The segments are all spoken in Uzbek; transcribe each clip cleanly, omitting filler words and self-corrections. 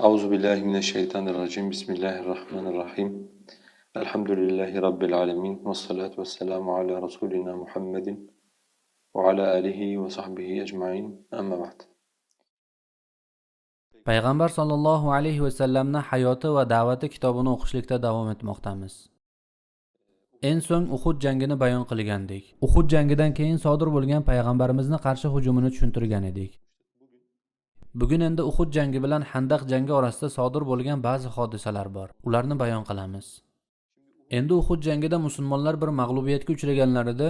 Euzubillahimineşşeytanirracim. Bismillahirrahmanirrahim. Elhamdülillahi Rabbil alemin. Vessalatu vesselamu ala Resulina Muhammedin ve ala alihi ve sahbihi ecmain. Amma ba'd. Payg'ambar sollallohu alayhi vasallamni hayoti va da'vati kitobini o'qishlikda davom etmoqdamiz. En so'ng Uhud jangini bayon qilgandik. Uhud jangidan keyin sodir bo'lgan payg'ambarimizni qarshi hujumini tushuntirgan edik. Bugun endi Uhud jangi bilan Handaq jangi orasida sodir bo'lgan ba'zi hodisalar bor. Ularni bayon qilamiz. Endi Uhud jangida musulmonlar bir mag'lubiyatga uchraganlarida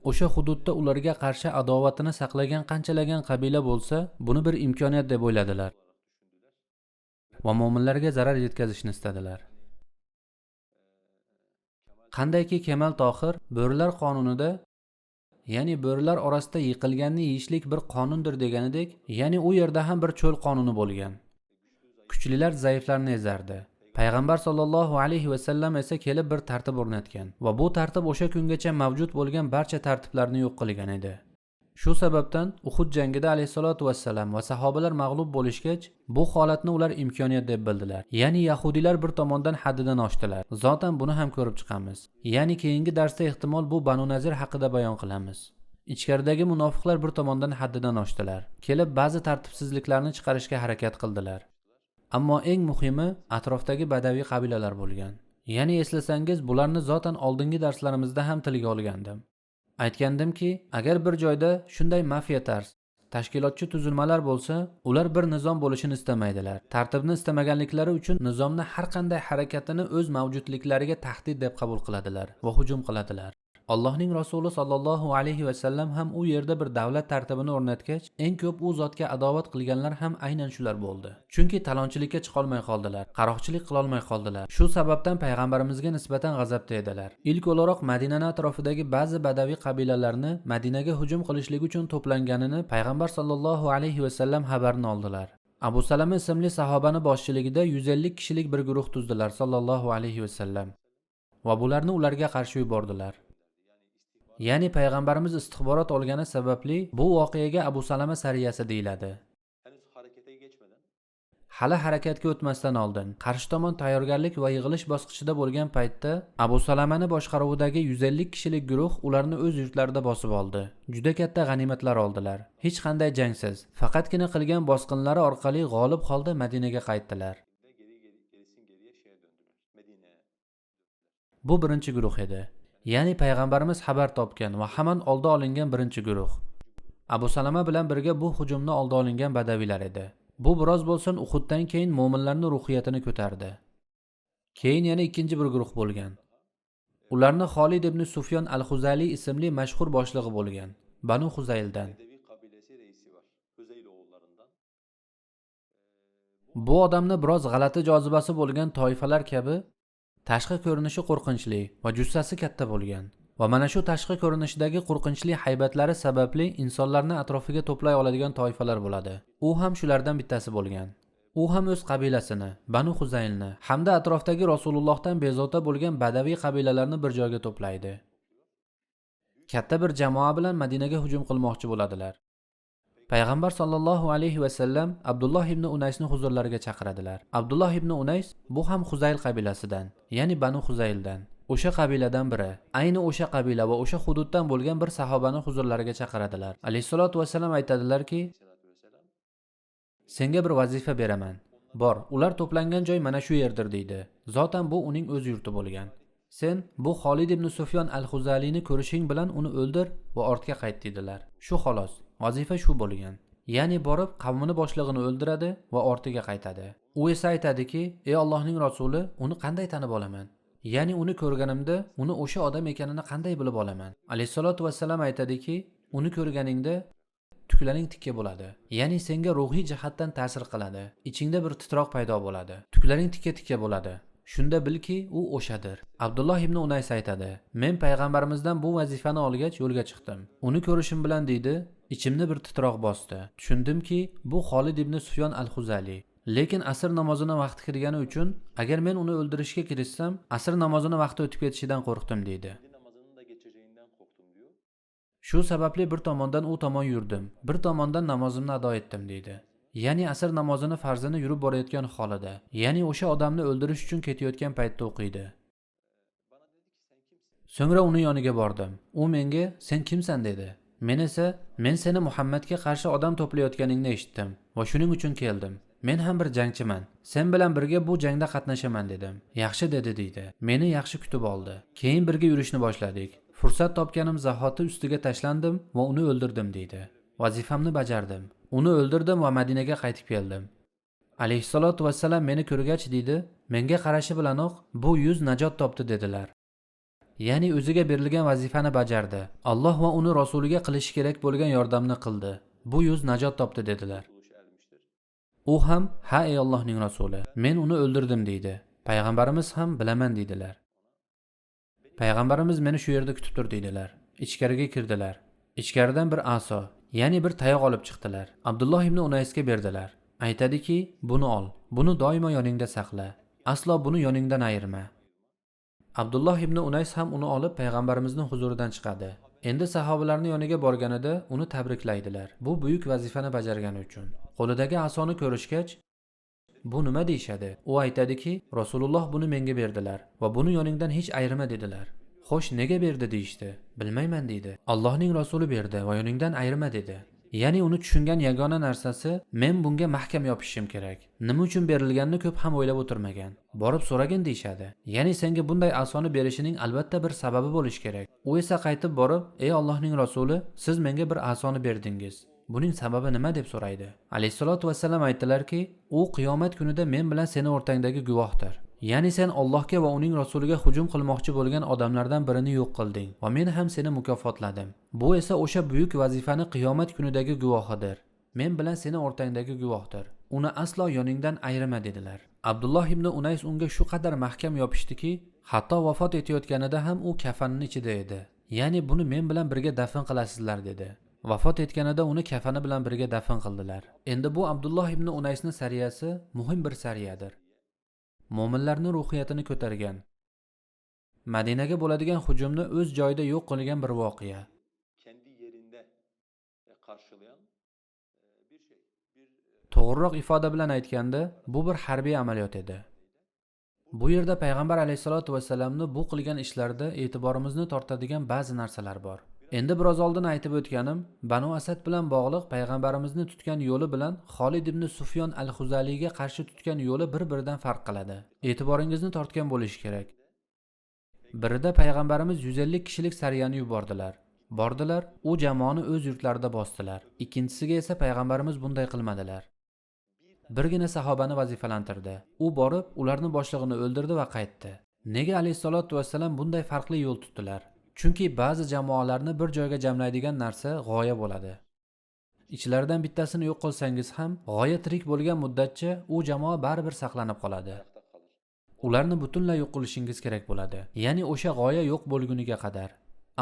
o'sha hududda ularga qarshi adovatini saqlagan qanchalagan qabila bo'lsa, buni bir imkoniyat deb o'yladilar va mo'minlarga zarar yetkazishni istadilar. Qandayki Kemal Tohir bo'rilar qonunida, ya'ni bo'rilar orasida yiqilganni yeyishlik bir qonundir deganidek, ya'ni u yerda ham bir cho'l qonuni bo'lgan. Kuchlilar zaiflarni ezardi. Payg'ambar sollallohu alayhi vasallam esa kelib bir tartib o'rnatgan va bu tartib o'sha kungacha mavjud bo'lgan barcha tartiblarni yo'q qilgan edi. Shu sababdan Uhud jangida alayhisolatu vassalam va sahobalar mag'lub bo'lishgach, bu holatni ular imkoniyat deb bildilar. Ya'ni yahudiylar bir tomondan haddidan oshdilar. Zotan buni ham ko'rib chiqamiz. Ya'ni keyingi darsda ehtimol bu Banu Nazir haqida bayon qilamiz. Ichkaridagi munofiqlar bir tomondan haddidan oshdilar. Kelib ba'zi tartibsizliklarni chiqarishga harakat qildilar. Ammo eng muhimi atrofdagi badaviy qabilalar bo'lgan. Ya'ni eslasangiz, bularni zotan oldingi darslarimizda ham tilga olgandim. Aytgandimki, agar bir joyda shunday mafiya tarz, tashkilotchi tuzilmalar bo'lsa, ular bir nizom bo'lishini istamaydilar. Tartibni istamaganliklari uchun nizomni har qanday harakatini o'z mavjudliklariga tahdid deb qabul qiladilar va hujum qiladilar. Allohning Rasuli sollallohu alayhi vasallam ham u yerda bir davlat tartibini o'rnatgach, eng ko'p u zotga adovat qilganlar ham aynan shular bo'ldi. Chunki talonchilikka chiqolmay qoldilar, qaroqchilik qilolmay qoldilar. Shu sababdan payg'ambarimizga nisbatan g'azabda edilar. Ilk o'laroq Madinani atrofidagi ba'zi badaviy qabilalarni Madinaga hujum qilishlik uchun to'planganini payg'ambar sollallohu alayhi vasallam xabarini oldilar. Abu Salama ismli sahobani boshchiligida 150 kishilik bir guruh tuzdilar sallallohu alayhi vasallam va bularni ularga qarshi yubordilar. Ya'ni payg'ambarimiz istixborot olgani sababli bu voqeaga Abu Salama sariyasi deyiladi. Hali harakatga o'tmasdan oldin, qarshi tomon tayyorgarlik va yig'ilish bosqichida bo'lgan paytda Abu Salamani boshqaruvidagi 150 kishilik guruh ularni o'z yurtlarida bosib oldi. Juda katta g'animatlar oldilar. Hech qanday jangsiz, faqatgina qilgan bosqinlari orqali g'olib holda Madinaga qaytdilar. Bu birinchi guruh edi. Ya'ni payg'ambarimiz xabar topgan va hamon oldi olingan birinchi guruh. Abu Salama bilan birga bu hujumni oldi olingan badaviylar edi. Bu biroz bo'lsin Uhuddan keyin mo'minlarning ruhiyatini ko'tardi. Keyin yana ikkinchi bir guruh bo'lgan. Ularni Xolid ibn Sufyon al-Xuzali ismli mashhur boshlig'i bo'lgan, Banu Xuzayldan. Bu odamni biroz g'alati jozibasi bo'lgan toifalar kabi tashqi ko'rinishi qo'rqinchli va jussasi katta bo'lgan va mana shu tashqi ko'rinishdagi qo'rqinchli haybatlari sababli insonlarni atrofiga to'play oladigan toifalar bo'ladi. U ham shulardan bittasi bo'lgan. U ham o'z qabilasini, Banu Xuzaylni hamda atrofdagi Rasulullohdan bezovta bo'lgan badaviy qabilalarni bir joyga to'playdi. Katta bir jamoa bilan Madinaga hujum qilmoqchi bo'ladilar. Payg'ambar sollallohu alayhi vasallam Abdulloh ibn Unaysni huzurlariga chaqiradilar. Abdulloh ibn Unays bu ham Xuzayl qabilasidan, ya'ni Banu Xuzayldan. O'sha qabiladan biri. Ayni o'sha qabila va o'sha hududdan bo'lgan bir sahobani huzurlariga chaqiradilar. Alayhisolatu vasallam aytadilarki, senga bir vazifa beraman. Bor, ular to'plangan joy mana shu yerdir deydi. Zotan bu uning o'z yurti bo'lgan. Sen bu Xolid ibn Sufyon al-Xuzalini ko'rishing bilan uni o'ldir va ortga qayt dedilar. Shu xolos. Vazifa shu bo'lgan. Ya'ni borib qavmini boshlig'ini o'ldiradi va ortiga qaytadi. U esa aytadiki, ey Allohning Rasuli, uni qanday tanib olaman? Ya'ni uni ko'rganimda uni o'sha odam ekanini qanday bilib olaman? Alayhisolatu vassalam aytadiki, uni ko'rganingda tuklaring tikka bo'ladi. Ya'ni senga ruhiy jihatdan ta'sir qiladi. Ichingda bir titroq paydo bo'ladi. Tuklaring tikka bo'ladi. Shunda bilki, u o'shadir. Abdulloh ibn Unays aytadi, men payg'ambarimizdan bu vazifani olgach yo'lga chiqdim. Uni ko'rishim bilan deydi, ichimni bir titroq bosdi. Tushundimki, bu Xolid ibn Sufyon al-Xuzali. Lekin asr namozini vaqti kirgani uchun, agar men uni o'ldirishga kirishsam, asr namozini vaqti o'tib ketishidan qo'rqdim deydi. Shu sababli bir tomondan u tomon yurdim, bir tomondan namozimni ado etdim deydi. ya'ni asr namozini farzini yurib borayotgan holida, ya'ni o'sha odamni o'ldirish uchun ketayotgan paytda o'qiydi. So'ngra uni yoniga bordim. U menga "Sen kimsan?" dedi. Men esa "Men seni Muhammadga qarshi odam to'playotganingni eshitdim va shuning uchun keldim. Men ham bir jangchiman. Sen bilan birga bu jangda qatnashaman" dedim. "Yaxshi" dedi deydi. Meni yaxshi kutib oldi. Keyin birga yurishni boshladik. Fursat topganim zahoti ustiga tashlandim va uni o'ldirdim deydi. Vazifamni bajardim. Uni o'ldirdim va Madinaga qaytib keldim. Alayhissalatu vassalam meni ko'rgach deydi, menga qarashi bilanoq "Bu yuz najot topdi" dedilar. Ya'ni o'ziga berilgan vazifani bajardi. Alloh va uni rasuliga qilishi kerak bo'lgan yordamni qildi. Bu yuz najot topdi dedilar. U ham "Ha ey Allohning rasuli, men uni o'ldirdim" deydi. Payg'ambarimiz ham "Bilaman" dedilar. Payg'ambarimiz meni shu yerda kutib tur deydilar. Ichkariga kirdilar. Ichkaridan bir aso, ya'ni bir tayoq olib chiqdilar. Abdulloh ibn Unaysga berdilar. Aytadiki, "Buni ol. Buni doimo yoningda saqla. Aslo buni yoningdan ayirma." Abdulloh ibn Unays ham uni olib payg'ambarimizning huzuridan chiqadi. Endi sahobalarning yoniga borganida uni tabriklaydilar. Bu buyuk vazifani bajargani uchun. Qo'lidagi asoni ko'rishgach, "Bu nima?" deyshadi. U aytadiki, "Rasululloh buni menga berdilar va buni yoningdan hech ayirma" dedilar. "Xo'sh, nega berdi?" deyishdi. "Bilmayman" deydi. "Allohning rasuli berdi va yoningdan ayirma" dedi. Ya'ni uni tushungan yagona narsasi, men bunga mahkam yopishishim kerak. Nima uchun berilganini ko'p ham o'ylab o'tirmagan. Borib so'ragin deyshadi. Ya'ni senga bunday asoni berishining albatta bir sababi bo'lishi kerak. U esa qaytib borib, "Ey Allohning rasuli, siz menga bir asoni berdingiz. Buning sababi nima?" deb so'raydi. Alayhissalatu vassalam aytdilarki, "U qiyomat kunida men bilan seni o'rtangdagi guvohdir. Ya'ni sen Allohga va uning rasuliga hujum qilmoqchi bo'lgan odamlardan birini yo'q qilding va men ham seni mukofotladim. Bu esa o'sha buyuk vazifani qiyomat kunidagi guvohidir. Men bilan seni o'rtangdagi guvohdir. Uni aslo yoningdan ayirma" dedilar. Abdulloh ibn Unays unga shu qadar mahkam yopishdiki, hatto vafot etayotganida ham u kafanning ichida edi. Ya'ni buni men bilan birga dafn qilasizlar dedi. Vafot etganida uni kafani bilan birga dafn qildilar. Endi bu Abdulloh ibn Unaysning sariyasi muhim bir sariyadir. Mo'minlarning ruhiyatini ko'targan, Madinaga bo'ladigan hujumni o'z joyida yo'q qilgan bir voqea. Kendi yerinde karşılayan bir şey. To'g'riroq ifoda bilan aytganda, bu bir harbiy amaliyot edi. Bu yerda payg'ambar alayhisolatu vasallamni bu qilgan ishlarida e'tiborimizni tortadigan ba'zi narsalar bor. Endi biroz oldin aytib o'tganim, Banu Asad bilan bog'liq payg'ambarimizni tutgan yo'li bilan Xolid ibn Sufyon al-Xuzaliyga qarshi tutgan yo'li bir-biridan farq qiladi. E'tiboringizni tortgan bo'lishi kerak. Birida payg'ambarimiz 150 kishilik sariyani yubordilar. Bordilar, u jamoani o'z yurtlarida bosdilar. Ikkinchisiga esa payg'ambarimiz bunday qilmadilar. Birgina sahobani vazifalantirdi. U borib, ularni boshlig'ini o'ldirdi va qaytdi. Nega alayhisolatu vassalam bunday farqli yo'l tutdilar? Chunki ba'zi jamoalarni bir joyga jamlaydigan narsa g'oya bo'ladi. Ichlaridan bittasini yo'q qilsangiz ham, g'oya tirik bo'lgan muddatcha u jamoa baribir saqlanib qoladi. Ularni butunlay yo'q qilishingiz kerak bo'ladi. Ya'ni o'sha g'oya yo'q bo'lguniga qadar.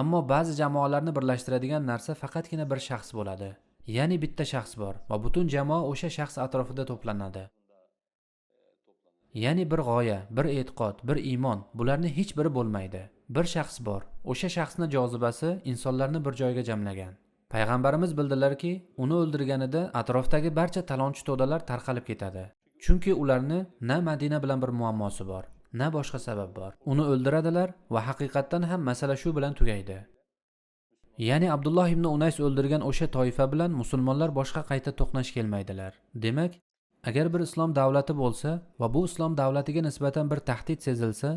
Ammo ba'zi jamoalarni birlashtiradigan narsa faqatgina bir shaxs bo'ladi. Ya'ni bitta shaxs bor va butun jamoa o'sha shaxs atrofida to'planadi. Ya'ni bir g'oya, bir e'tiqod, bir iymon, bularning hech biri bo'lmaydi. Bir shaxs bor. O'sha shaxsning jozibasi insonlarni bir joyga jamlagan. Payg'ambarimiz bildilarki, uni o'ldirganida atrofdagi barcha talonchi to'dalar tarqalib ketadi. Chunki ularni na Madina bilan bir muammosi bor, na boshqa sabab bor. Uni o'ldiradilar va haqiqatdan ham masala shu bilan tugaydi. Ya'ni Abdulloh ibn Unays o'ldirgan o'sha toifa bilan musulmonlar boshqa qayta to'qnash kelmaydilar. Demak, agar bir islom davlati bo'lsa va bu islom davlatiga nisbatan bir tahdid sezilsa,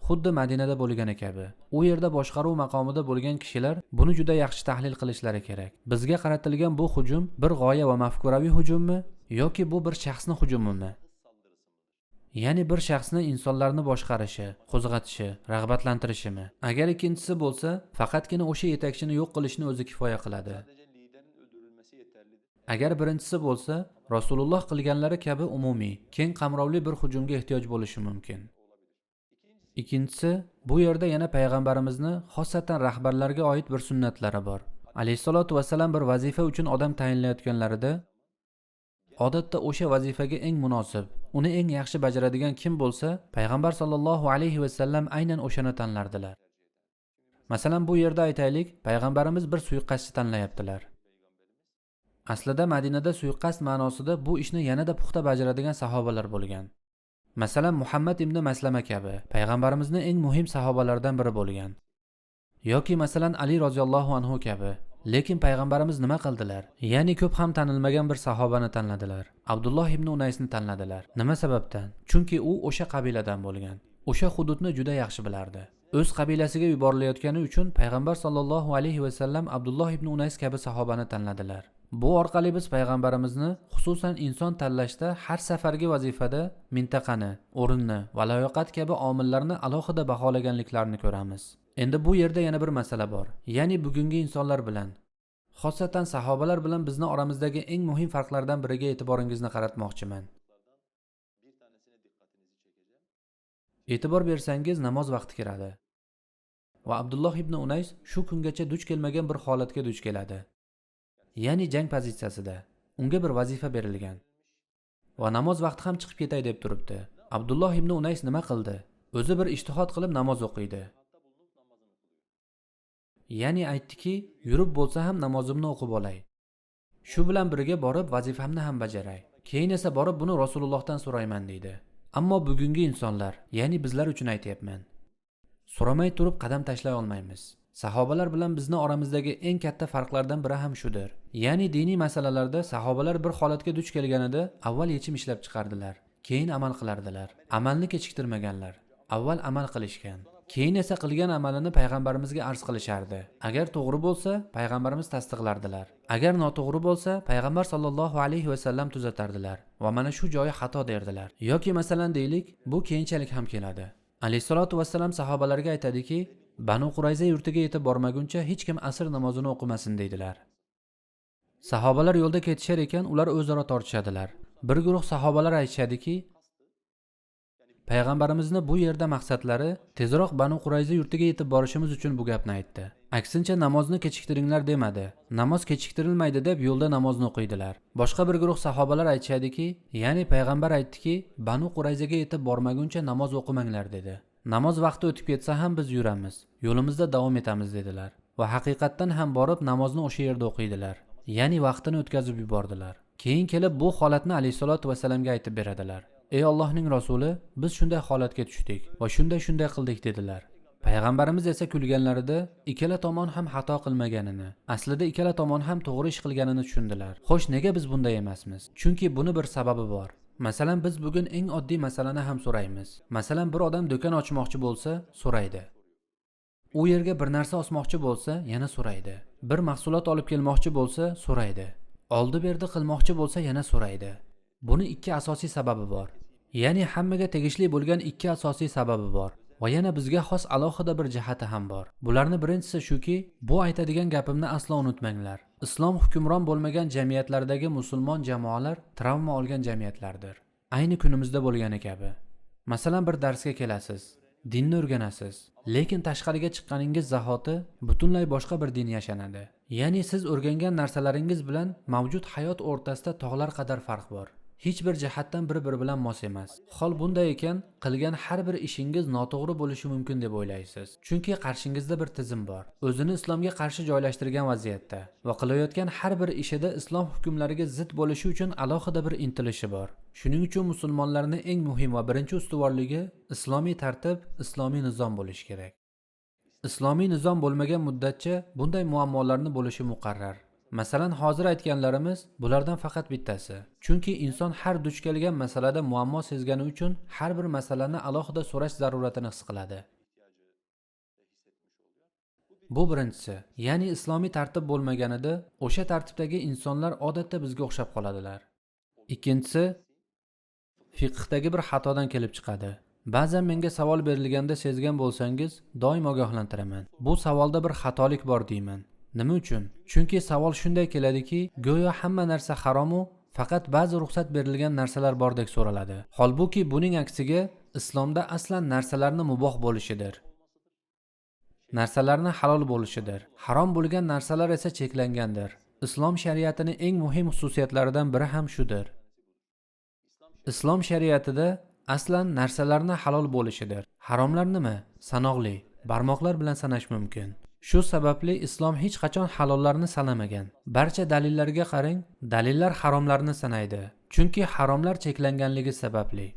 xuddi Madinada bo'lgani kabi, u yerda boshqaruv maqomida bo'lgan kishilar buni juda yaxshi tahlil qilishlari kerak. Bizga qaratilgan bu hujum bir g'oya va mafkuraviy hujummi yoki bu bir shaxsning hujumimi? Ya'ni bir shaxsni insonlarni boshqarishi, qo'zg'atishi, rag'batlantirishimi? Agar ikkinchisi bo'lsa, faqatgina o'sha yetakchini yo'q qilishni o'zi kifoya qiladi. Agar birinchisi bo'lsa, Rasululloh qilganlari kabi umumiy, keng qamrovli bir hujumga ehtiyoj bo'lishi mumkin. Ikkinchisi, bu yerda yana payg'ambarimizni xosatan rahbarlarga oid bir sunnatlari bor. Alayhisolatu vasallam bir vazifa uchun odam tayinlayotganlarida odatda o'sha vazifaga eng munosib, uni eng yaxshi bajaradigan kim bo'lsa, payg'ambar sollallohu alayhi vasallam aynan o'shani tanlardilar. Masalan, bu yerda aytaylik, payg'ambarimiz bir suiqasdchi tanlayaptilar. Aslida Madinada suiqasd ma'nosida bu ishni yanada puxta bajaradigan sahobalar bo'lgan. Masalan, Muhammad ibn Maslama kabi payg'ambarimizning eng muhim sahobalaridan biri bo'lgan. Yoki masalan Ali roziyallohu anhu kabi. Lekin payg'ambarimiz nima qildilar? Ya'ni ko'p ham tanilmagan bir sahobani tanladilar. Abdulloh ibn Unaysni tanladilar. Nima sababdan? Chunki u o'sha qabiladan bo'lgan. O'sha hududni juda yaxshi bilardi. O'z qabilasiga yuborilayotgani uchun payg'ambar sollallohu alayhi va sallam Abdulloh ibn Unays kabi sahobani tanladilar. Bu orqali biz payg'ambarimizni xususan inson tanlashda har safargi vazifada mintaqani, o'rinni va layoqat kabi omillarni alohida baholaganliklarini ko'ramiz. Endi bu yerda yana bir masala bor. Ya'ni bugungi insonlar bilan, xosatan sahobalar bilan bizni oramizdagi eng muhim farqlardan biriga e'tiboringizni qaratmoqchiman. E'tibor bersangiz namoz vaqti kiradi. Va Abdulloh ibn Unays shu kungacha duch kelmagan bir holatga duch keladi. Ya'ni jang pozitsiyasida unga bir vazifa berilgan. Va namoz vaqti ham chiqib ketay deb turibdi. Abdulloh ibn Unays nima qildi? O'zi bir ijtihod qilib namoz o'qiydi. Ya'ni aytdiki, yurib bo'lsa ham namozimni o'qib olay. Shu bilan birga borib vazifamni ham bajaray. Keyin esa borib buni Rasulullohdan so'rayman deydi. Ammo bugungi insonlar, ya'ni bizlar uchun aytayapman. So'ramay turib qadam tashlay olmaymiz. Sahobalar bilan bizni oramizdagi eng katta farqlardan biri ham shudir. Ya'ni diniy masalalarda sahobalar bir holatga duch kelganida avval yechim ishlab chiqardilar, keyin amal qilardilar. Amalni kechiktirmaganlar. Avval amal qilishgan. Keyin esa qilgan amalini payg'ambarimizga arz qilishardi. Agar to'g'ri bo'lsa, payg'ambarimiz tasdiqlardilar. Agar noto'g'ri bo'lsa, payg'ambar sollallohu alayhi va sallam tuzatardilar va mana shu joyi xato derdilar. Yoki masalan deylik, bu keyinchalik ham keladi. Alayhissalatu vassalam sahobalarga aytadiki, Banu Qurayza yurtiga yetib bormaguncha hech kim asr namozini o'qimasin deydilar. Sahobalar yo'lda ketishar ekan, ular o'zaro tortishadilar. Bir guruh sahobalar aytishadiki, payg'ambarimizni bu yerda maqsadlari tezroq Banu Qurayza yurtiga yetib borishimiz uchun bu gapni aytdi. Aksincha namozni kechiktiringlar demadi. Namoz kechiktirilmaydi deb yo'lda namozni o'qiydilar. Boshqa bir guruh sahobalar aytishadiki, ya'ni payg'ambar aytdiki, Banu Qurayzaga yetib bormaguncha namoz o'qimanglar dedi. Namoz vaqti o'tib ketsa ham biz yuramiz, yo'limizda davom etamiz dedilar. Va haqiqatdan ham borib namozni o'sha yerda o'qiydilar. Ya'ni vaqtini o'tkazib yubordilar. Keyin kelib bu holatni alayhisolatu vasallamga aytib beradilar. Ey Allohning rasuli, biz shunday holatga tushdik va shunday qildik dedilar. Payg'ambarimiz esa kulganlarida ikkala tomon ham xato qilmaganini, aslida ikkala tomon ham to'g'ri ish qilganini tushundilar. Xo'sh, nega biz bunday emasmiz? Chunki buni bir sababi bor. Masalan, biz bugun eng oddiy masalani ham so'raymiz. Masalan, bir odam do'kon ochmoqchi bo'lsa, so'raydi. U yerga bir narsa osmoqchi bo'lsa, yana so'raydi. Bir mahsulot olib kelmoqchi bo'lsa, so'raydi. Oldi-berdi qilmoqchi bo'lsa, yana so'raydi. Buni ikki asosiy sababi bor. Ya'ni hammaga tegishli bo'lgan ikki asosiy sababi bor. Va yana bizga xos alohida bir jihati ham bor. Bularni birinchisi shuki, bu aytadigan gapimni aslo unutmanglar. Islom hukmron bo'lmagan jamiyatlardagi musulmon jamoalar travma olgan jamiyatlardir. Ayni kunimizda bo'lgani kabi. Masalan, bir darsga kelasiz, dinni o'rganasiz, lekin tashqariga chiqqaningiz zahoti butunlay boshqa bir din yashanadi. Ya'ni siz o'rgangan narsalaringiz bilan mavjud hayot o'rtasida tog'lar qadar farq bor. Hech bir jihatdan bir-biri bilan mos emas. Hol bunday ekan, qilgan har bir ishingiz noto'g'ri bo'lishi mumkin deb o'ylaysiz. Chunki qarshingizda bir tizim bor. O'zini islomga qarshi joylashtirgan vaziyatda va qilayotgan har bir ishida islom hukmlariga zid bo'lishi uchun alohida bir intilishi bor. Shuning uchun musulmonlarning eng muhim va birinchi ustuvorligi islomiy tartib, islomiy nizom bo'lishi kerak. Islomiy nizom bo'lmagan muddatcha bunday muammolarni bo'lishi muqarrar. Masalan, hozir aytganlarimiz bulardan faqat bittasi. Chunki inson har duch kelgan masalada muammo sezgani uchun har bir masalani alohida so'rash zaruratini his qiladi. Bu birinchisi. Ya'ni islomiy tartib bo'lmaganida o'sha tartibdagi insonlar odatda bizga o'xshab qoladilar. Ikkinchisi, fiqhdagi bir xatodan kelib chiqadi. Ba'zan menga savol berilganda sezgan bo'lsangiz, doim ogohlantiraman. Bu savolda bir xatolik bor deyman. Nima uchun? Chunki savol shunday keladiki, go'yo hamma narsa harom-u, faqat ba'zi ruxsat berilgan narsalar bordek so'raladi. Holbuki buning aksiga islomda aslan narsalarni muboh bo'lishidir. Narsalarni halol bo'lishidir. Harom bo'lgan narsalar esa cheklangandir. Islom shariatining eng muhim xususiyatlaridan biri ham shudir. Islom shariatida aslan narsalarni halol bo'lishidir. Haromlar nima? Sanoqli, barmoqlar bilan sanash mumkin. Shu sababli islom hech qachon halollarni sanamagan. Barcha dalillarga qarang, dalillar haromlarni sanaydi. Chunki haromlar cheklanganligi sababli.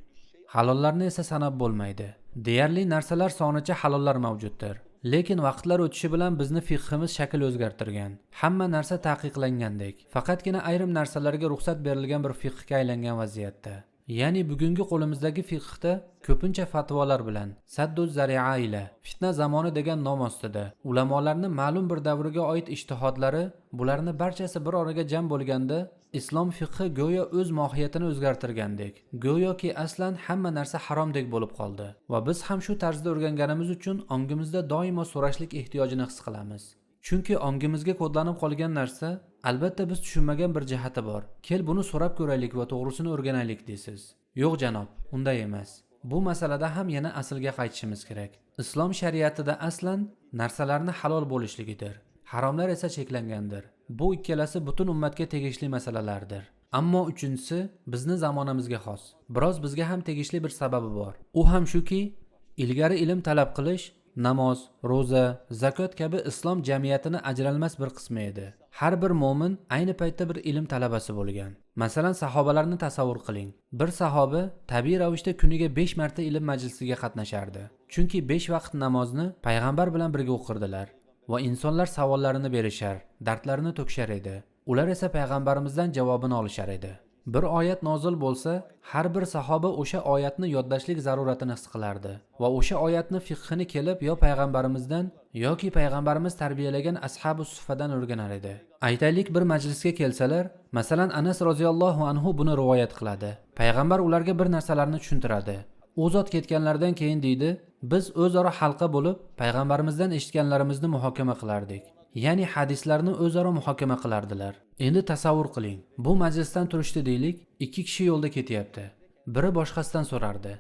Halollarni esa sanab bo'lmaydi. Deyarli narsalar sonicha halollar mavjuddir. Lekin vaqtlar o'tishi bilan bizni fiqhimiz shakl o'zgartirgan. Hamma narsa taqiqlangandek. Faqatgina ayrim narsalarga ruxsat berilgan bir fiqhga aylangan vaziyatda. Ya'ni bugungi qo'limizdagi fiqhda ko'pincha fatvolar bilan saddu zari'a ila fitna zamoni degan nom ostida ulamolarni ma'lum bir davrga oid ijtihodlari, bularni barchasi bir oraga jam bo'lganda islom fiqhi go'yo o'z mohiyatini o'zgartirgandek, go'yoki aslan hamma narsa haromdek bo'lib qoldi va biz ham shu tarzda o'rganganimiz uchun ongimizda doimo so'rashlik ehtiyojini his qilamiz. Chunki ongimizga kodlanib qolgan narsa, albatta biz tushunmagan bir jihati bor. Kel buni so'rab ko'raylik va to'g'risini o'rganaylik deysiz. Yo'q janob, unday emas. Bu masalada ham yana aslga qaytishimiz kerak. Islom shariatida aslan narsalarni halol bo'lishligidir. Haromlar esa cheklangandir. Bu ikkalasi butun ummatga tegishli masalalardir. Ammo uchinchisi bizni zamonamizga xos. Biroz bizga ham tegishli bir sababi bor. U ham shuki, ilgari ilm talab qilish namoz, ro'za, zakot kabi islom jamiyatini ajralmas bir qismi edi. Har bir mo'min ayni paytda bir ilm talabasi bo'lgan. Masalan, sahobalarni tasavvur qiling. Bir sahoba tabiiy ravishda kuniga 5 marta ilm majlisiga qatnashardi. Chunki 5 vaqt namozni payg'ambar bilan birga o'qirdilar va insonlar savollarini berishar, dardlarini to'kishar edi. Ular esa payg'ambarimizdan javobini olishar edi. Bir oyat nozil bo'lsa, har bir sahoba o'sha oyatni yodlashlik zaruratini his qilardi va o'sha oyatni fiqhini kelib yo payg'ambarimizdan yoki payg'ambarimiz tarbiyalagan ashabu suffadan o'rganar edi. Aytaylik, bir majlisga kelsalar, masalan Anas roziyallohu anhu buni rivoyat qiladi. Payg'ambar ularga bir narsalarni tushuntiradi. U zot ketganlardan keyin deydi, biz o'zaro halqa bo'lib payg'ambarimizdan eshitganlarimizni muhokama qilardik. Ya'ni hadislarni o'zaro muhokama qilardilar. Endi tasavvur qiling. Bu majlisdan turishdi deylik, 2 kishi yo'lda ketyapti. Biri boshqasidan so'rardi.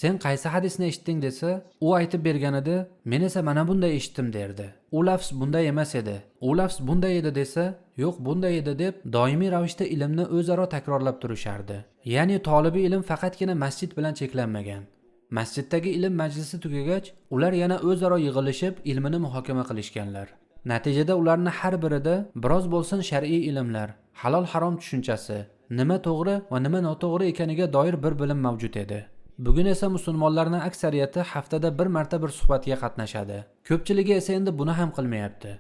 Sen qaysi hadisni eshitding desa, u aytib berganida, men esa mana bunday eshitdim derdi. U lafz bunday emas edi. U lafz bunday edi desa, yo'q bunday edi deb doimiy ravishda ilmni o'zaro takrorlab turishardi. Ya'ni tolibi ilm faqatgina masjid bilan cheklanmagan. Masjiddagi ilm majlisi tugagach, ular yana o'zaro yig'ilishib ilmini muhokama qilishganlar. Natijada ularning har birida biroz bo'lsin shar'iy ilmlar, halol harom tushunchasi, nima to'g'ri va nima noto'g'ri ekaniga doir bir bilim mavjud edi. Bugun esa musulmonlarning aksariyati haftada bir marta bir suhbatga qatnashadi. Ko'pchiligi esa endi buni ham qilmayapti.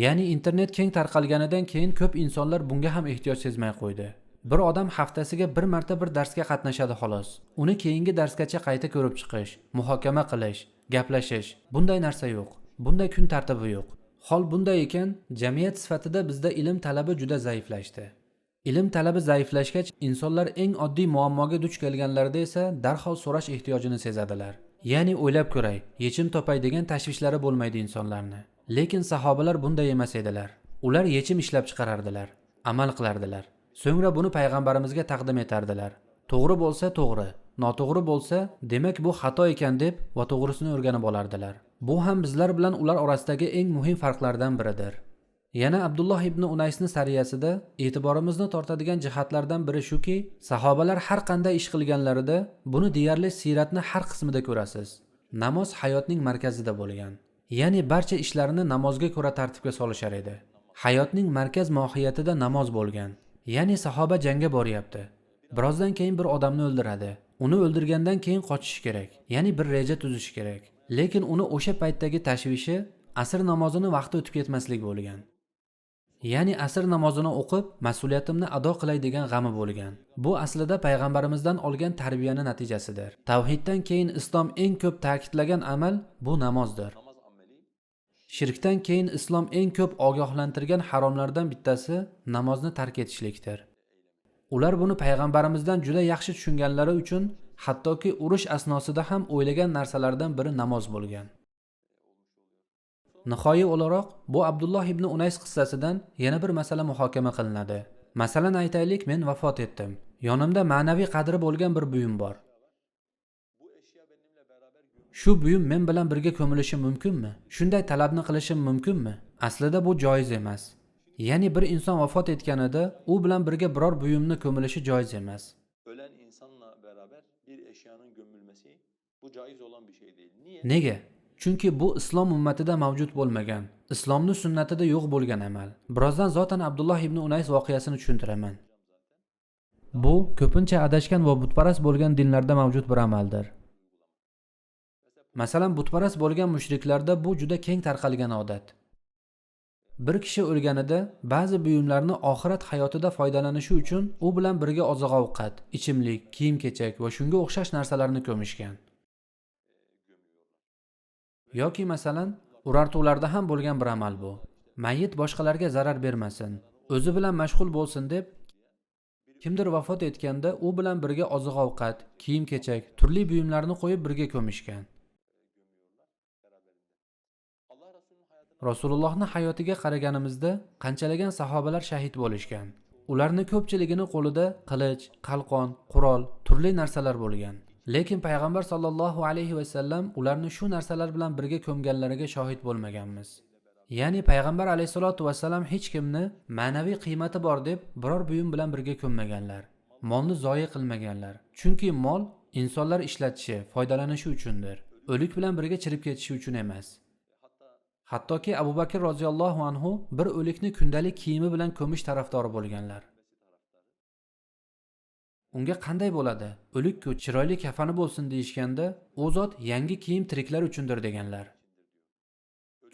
Ya'ni internet keng tarqalganidan keyin ko'p insonlar bunga ham ehtiyoj sezmay qo'ydi. Bir odam haftasiga bir marta bir darsga qatnashadi xolos. Uni keyingi darsgacha qayta ko'rib chiqish, muhokama qilish, gaplashish, bunday narsa yo'q. Bunday kun tartibi yo'q. Hol bunday ekan, jamiyat sifatida bizda ilm talabi juda zaiflashdi. Ilm talabi zaiflashgach, insonlar eng oddiy muammoga duch kelganlarida esa darhol so'rash ehtiyojini sezadilar. Ya'ni o'ylab ko'ray, yechim topay degan tashvishlari bo'lmaydi insonlarni. Lekin sahobalar bunday emas edilar. Ular yechim ishlab chiqarardilar, amal qilardilar. So'ngra buni payg'ambarimizga taqdim etardilar. To'g'ri bo'lsa to'g'ri, noto'g'ri bo'lsa, demak bu xato ekan deb va to'g'risini o'rganib olardilar. Bu ham bizlar bilan ular orasidagi eng muhim farqlardan biridir. Yana Abdulloh ibn Unaysning sariyasida e'tiborimizni tortadigan jihatlardan biri shuki, sahobalar har qanday ish qilganlarida buni deyarli siyratni har qismida ko'rasiz. Namoz hayotning markazida bo'lgan. Ya'ni barcha ishlarini namozga ko'ra tartibga solishar edi. Hayotning markaz mohiyatida namoz bo'lgan. Ya'ni sahoba jangga boryapti. Birozdan keyin bir odamni o'ldiradi. Uni o'ldirgandan keyin qochish kerak. Ya'ni bir reja tuzish kerak. Lekin uni o'sha paytdagi tashvishi asr namozini vaqti o'tib ketmaslik bo'lgan. Ya'ni asr namozini o'qib, mas'uliyatimni ado qilay degan g'ami bo'lgan. Bu aslida payg'ambarimizdan olgan tarbiyaning natijasidir. Tavhiddan keyin islom eng ko'p ta'kidlagan amal bu namozdir. Shirkdan keyin islom eng ko'p ogohlantirgan haromlardan bittasi namozni tark etishlikdir. Ular buni payg'ambarimizdan juda yaxshi tushunganlari uchun hattoki urush asnosida ham o'ylagan narsalardan biri namoz bo'lgan. Nihoyiy o'laroq, bu Abdulloh ibn Unays qissasidan yana bir masala muhokama qilinadi. Masalan, aytaylik, men vafot etdim. Yonimda ma'naviy qadri bo'lgan bir buyum bor. Shu buyum men bilan birga ko'milishi mumkinmi? Shunday talabni qilishim mumkinmi? Aslida bu joiz emas. Ya'ni bir inson vafot etganida u bilan birga biror buyumni ko'milishi joiz emas. Ölen insanla beraber bir eşyanın gömülmesi Bu caiz olan bir şey değil. Niye? Nega? Chunki bu islom ummatida mavjud bo'lmagan, islomning sunnatida yo'q bo'lgan amal. Birozdan zotan Abdulloh ibn Unays voqeasini tushuntiraman. Bu ko'pincha adashgan va butparast bo'lgan dinlarda mavjud bir amaldir. Masalan, butparast bo'lgan mushriklarda bu juda keng tarqalgan odat. Bir kishi o'lganida ba'zi buyumlarni oxirat hayotida foydalanishi uchun u bilan birga oziq-ovqat, ichimlik, kiyim-kechak va shunga o'xshash narsalarni ko'mishgan. Yoki masalan, urartularda ham bo'lgan bir amal bu. Mayyit boshqalarga zarar bermasin, o'zi bilan mashg'ul bo'lsin deb kimdir vafot etganda u bilan birga oziq-ovqat, kiyim-kechak, turli buyumlarni qo'yib birga ko'mishgan. Rasulullohning hayotiga qaraganimizda qanchalagan sahobalar shahid bo'lishgan. Ularning ko'pchiligini qo'lida qilich, qalqon, qurol, turli narsalar bo'lgan. Lekin payg'ambar sollallohu alayhi va sallam ularni shu narsalar bilan birga ko'mganlariga shohid bo'lmaganmiz. Ya'ni payg'ambar alayhisolatu vasallam hech kimni ma'naviy qiymati bor deb biror buyum bilan birga ko'mmaganlar. Molni zoyi qilmaganlar. Chunki mol insonlar ishlatishi, foydalanishi uchundir. O'lik bilan birga chirib ketishi uchun emas. Hattoki Abu Bakr roziyallohu anhu bir o'likni kundalik kiyimi bilan ko'mish tarafdori bo'lganlar. Unga qanday bo'ladi? O'lik-ku chiroyli kafani bo'lsin deyishganda, u zot yangi kiyim tiriklar uchundir deganlar.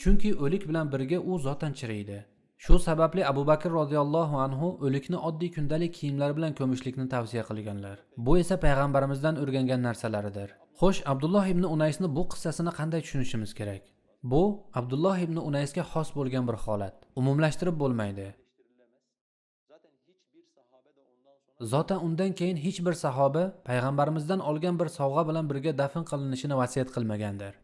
Chunki o'lik bilan birga u zotan chiriydi. Shu sababli Abu Bakr roziyallohu anhu o'likni oddiy kundalik kiyimlar bilan ko'mishlikni tavsiya qilganlar. Bu esa payg'ambarimizdan o'rgangan narsalaridir. Xo'sh, Abdulloh ibn Unaysni bu qissasini qanday tushunishimiz kerak? Bu Abdulloh ibn Unaysga xos bo'lgan bir holat. Umumlashtirib bo'lmaydi. Zotan undan keyin hech bir sahoba payg'ambarimizdan olgan bir sovg'a bilan birga dafn qilinishini vasiyat qilmagandir.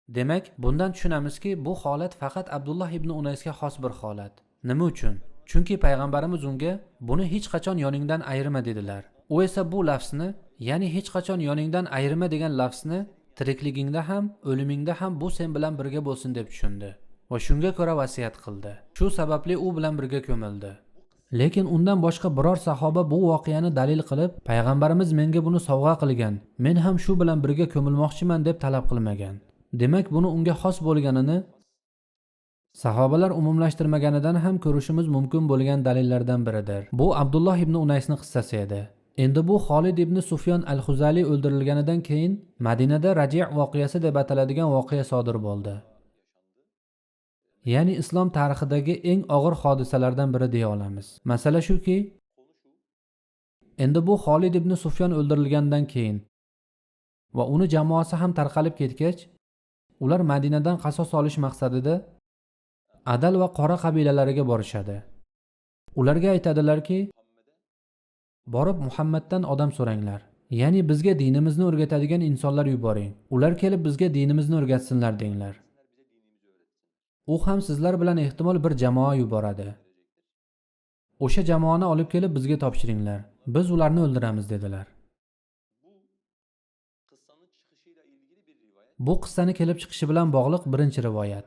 Demak, bundan tushunamizki, bu holat faqat Abdulloh ibn Unaysga xos bir holat. Nima uchun? Chunki payg'ambarimiz unga buni hech qachon yoningdan ayirma dedilar. U esa bu lafzni, ya'ni hech qachon yoningdan ayirma degan lafzni tirikligingda ham, o'limingda ham bu sen bilan birga bo'lsin deb tushundi va shunga ko'ra vasiyat qildi. Shu sababli u bilan birga ko'mildi. Lekin undan boshqa biror sahoba bu voqeani dalil qilib, payg'ambarimiz menga buni sovg'a qilgan, men ham shu bilan birga ko'milmoqchiman deb talab qilmagan. Demak, buni unga xos bo'lganini sahobalar umumlashtirmaganidan ham ko'rishimiz mumkin bo'lgan dalillardan biridir. Bu Abdulloh ibn Unaysning qissasi edi. Endi bu Xolid ibn Sufyon al-Xuzali o'ldirilganidan keyin Madinada Raji' voqeasi deb ataladigan voqea sodir bo'ldi. Ya'ni islom tarixidagi eng og'ir hodisalardan biri deya olamiz. Masala shuki, endi bu Xolid ibn Sufyon o'ldirilgandan keyin va uni jamoasi ham tarqalib ketgach, ular Madinadan qasos olish maqsadida Adal va Qora qabilalariga borishadi. Ularga aytadilarki, borib Muhammaddan odam so'ranglar. Ya'ni bizga dinimizni o'rgatadigan insonlar yuboring. Ular kelib bizga dinimizni o'rgatsinlar denglar. U ham sizlar bilan ehtimol bir jamoa yuboradi. O'sha jamoani olib kelib bizga topshiringlar. Biz ularni o'ldiramiz dedilar. Bu qissani kelib chiqishi bilan bog'liq birinchi rivoyat.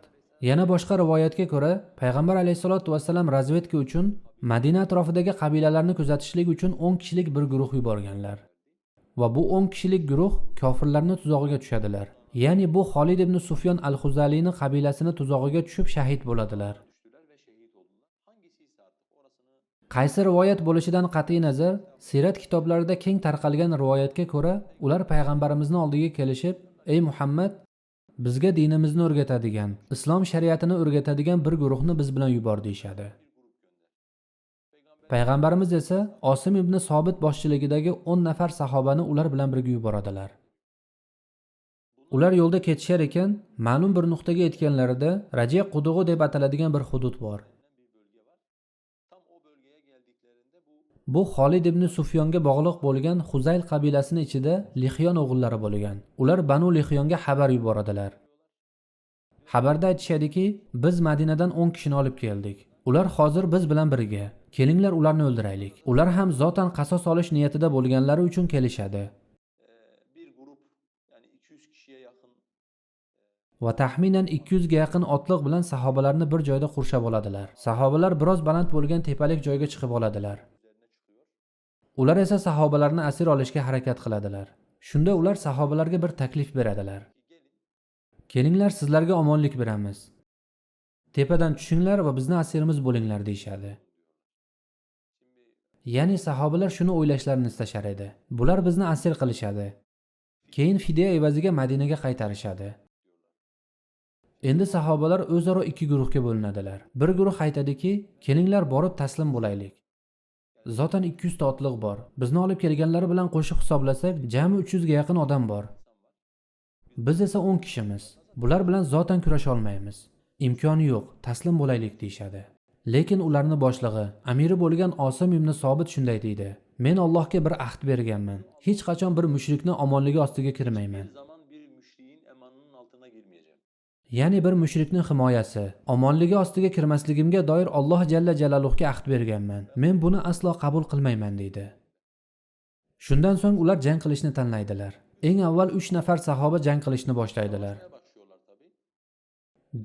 Yana boshqa rivoyatga ko'ra, payg'ambar alayhisolatu vasallam razvedka uchun Madina atrofidagi qabilalarni kuzatishlik uchun 10 kishilik bir guruh yuborganlar. Va bu 10 kishilik guruh kofirlarning tuzog'iga tushadilar. Ya'ni bu Xolid ibn Sufyon al-Xuzalining qabilasini tuzog'iga tushib shahid bo'ladilar. Qaysi rivoyat bo'lishidan qat'iy nazar, sirat kitoblarida keng tarqalgan rivoyatga ko'ra, ular payg'ambarimizning oldiga kelishib, "Ey Muhammad, bizga dinimizni o'rgatadigan, islom shariatini o'rgatadigan bir guruhni biz bilan yubor" deyshadi. Payg'ambarimiz esa Osim ibn Sobit boshchiligidagi 10 nafar sahobani ular bilan birga yuboradilar. Ular yo'lda ketishar ekan, ma'lum bir nuqtaga yetganlarida Raji' qudug'i deb ataladigan bir hudud bor. Bu Xolid ibn Sufyonga bog'liq bo'lgan Xuzayl qabilasining ichida Lihyon o'g'illari bo'lgan. Ular Banu Lihyonga xabar yuboradilar. Xabarda aytishadiki, biz Madinadan 10 kishini olib keldik. Ular hozir biz bilan birga. Kelinglar ularni o'ldiraylik. Ular ham zotan qasos olish niyatida bo'lganlari uchun kelishadi. Va taxminan 200 ga yaqin otliq bilan sahobalarni bir joyda qurshab oladilar. Sahobalar biroz baland bo'lgan tepalik joyga chiqib oladilar. Ular esa sahobalarni asir olishga harakat qiladilar. Shunda ular sahobalarga bir taklif beradilar. Kelinglar, sizlarga omonlik beramiz. Tepadan tushinglar va bizni asirimiz bo'linglar deyshadi. Ya'ni sahobalar shuni o'ylashlarini istashar edi. Bular bizni asir qilishadi. Keyin fidya evaziga Madinaga qaytarishadi. Endi sahobalar o'zaro ikki guruhga bo'linadilar. Bir guruh aytadiki, kelinglar borib taslim bo'laylik. Zotan 200 ta otliq bor. Bizni olib kelganlari bilan qo'shib hisoblasak, jami 300 ga yaqin odam bor. Biz esa 10 kishimiz. Bular bilan zotan kurasha olmaymiz. Imkoni yo'q, taslim bo'laylik deyshadi. Lekin ularning boshlig'i, amiri bo'lgan Osim ibn Sobit shunday deydi: Men Allohga bir ahd berganman. Hech qachon bir mushrikni omonligi ostiga kirmayman. Ya'ni bir mushrikning himoyasi, omonligi ostiga kirmasligimga doir Alloh jalla jalaluhga ahd berganman. Men buni aslo qabul qilmayman deydi. Shundan so'ng ular jang qilishni tanlaydilar. Eng avval 3 nafar sahoba jang qilishni boshlaydilar.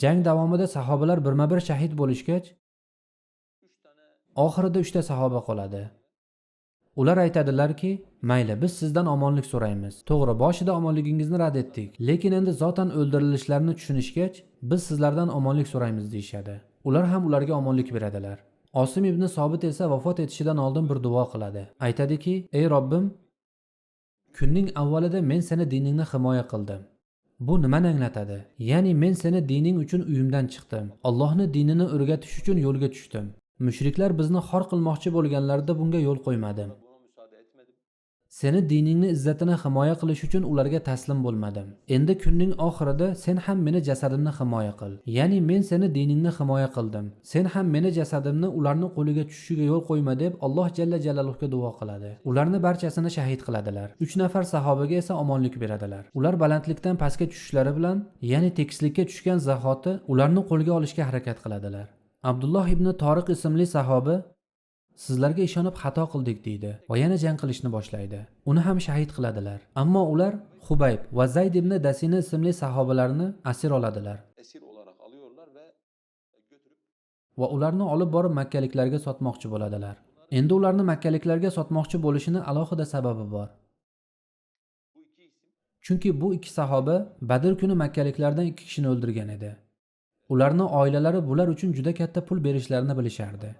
Jang davomida sahobalar birma-bir shahid bo'lishgach, oxirida 3 ta sahoba qoladi. Ular aytadilarki, mayli, biz sizdan omonlik so'raymiz. To'g'ri, boshida omonligingizni rad etdik, lekin endi zotan o'ldirilishlarini tushunishgach, biz sizlardan omonlik so'raymiz deyshadi. Ular ham ularga omonlik beradilar. Osim ibn Sobit esa vafot etishidan oldin bir duo qiladi. Aytadiki, ey Robbim, kunning avvalida men seni diningni himoya qildim. Bu nimani anglatadi? Ya'ni men seni dining uchun uyimdan chiqdim. Allohning dinini o'rgatish uchun yo'lga tushdim. Mushriklar bizni xor qilmoqchi bo'lganlarida bunga yo'l qo'ymadim. Seni diningni izzatini himoya qilish uchun ularga taslim bo'lmadim. Endi kunning oxirida sen ham meni jasadimni himoya qil. Ya'ni men seni diningni himoya qildim. Sen ham meni jasadimni ularning qo'liga tushishiga yo'l qo'yma deb Alloh jalla jalaluhga duo qiladi. Ularni barchasini shahid qiladilar. 3 nafar sahobaga esa omonlik beradilar. Ular balandlikdan pastga tushishlari bilan, ya'ni tekislikka tushgan zahoti ularni qo'lga olishga harakat qiladilar. Abdulloh ibn Toriq ismli sahoba sizlarga ishonib xato qildik deydi va yana jang qilishni boshlaydi. Uni ham shahid qiladilar. Ammo ular Xubayb va Zayd ibn Dasina ismli sahobalarni asir oladilar. Va ularni olib borib makkaliklarga sotmoqchi bo'ladilar. Endi ularni makkaliklarga sotmoqchi bo'lishini alohida sababi bor. Chunki bu ikki sahoba Badr kuni makkaliklardan 2 kishini o'ldirgan edi. Ularning oilalari bular uchun juda katta pul berishlarini bilishardi.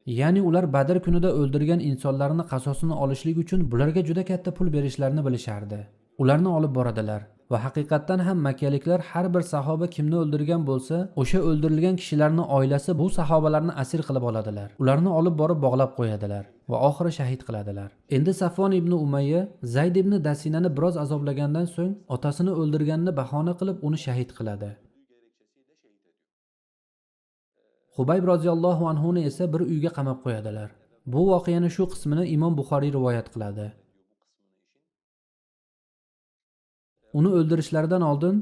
Ya'ni ular Badr kunida o'ldirgan insonlarning qasosini olishlik uchun bularga juda katta pul berishlarini bilishardi. Ularni olib boradilar va haqiqatdan ham makkaliklar har bir sahoba kimni o'ldirgan bo'lsa, o'sha o'ldirilgan kishilarning oilasi bu sahobalarni asir qilib oladilar. Ularni olib borib bog'lab qo'yadilar va oxiri shahid qiladilar. Endi Safvon ibn Umayya Zayd ibn Dasinani biroz azoblagandan so'ng otasini o'ldirganini bahona qilib uni shahid qiladi. Xubayb roziyallohu anhu ni esa bir uyga qamab qo'yadilar. Bu voqeani shu qismini Imom Buxoriy rivoyat qiladi. Uni o'ldirishlaridan oldin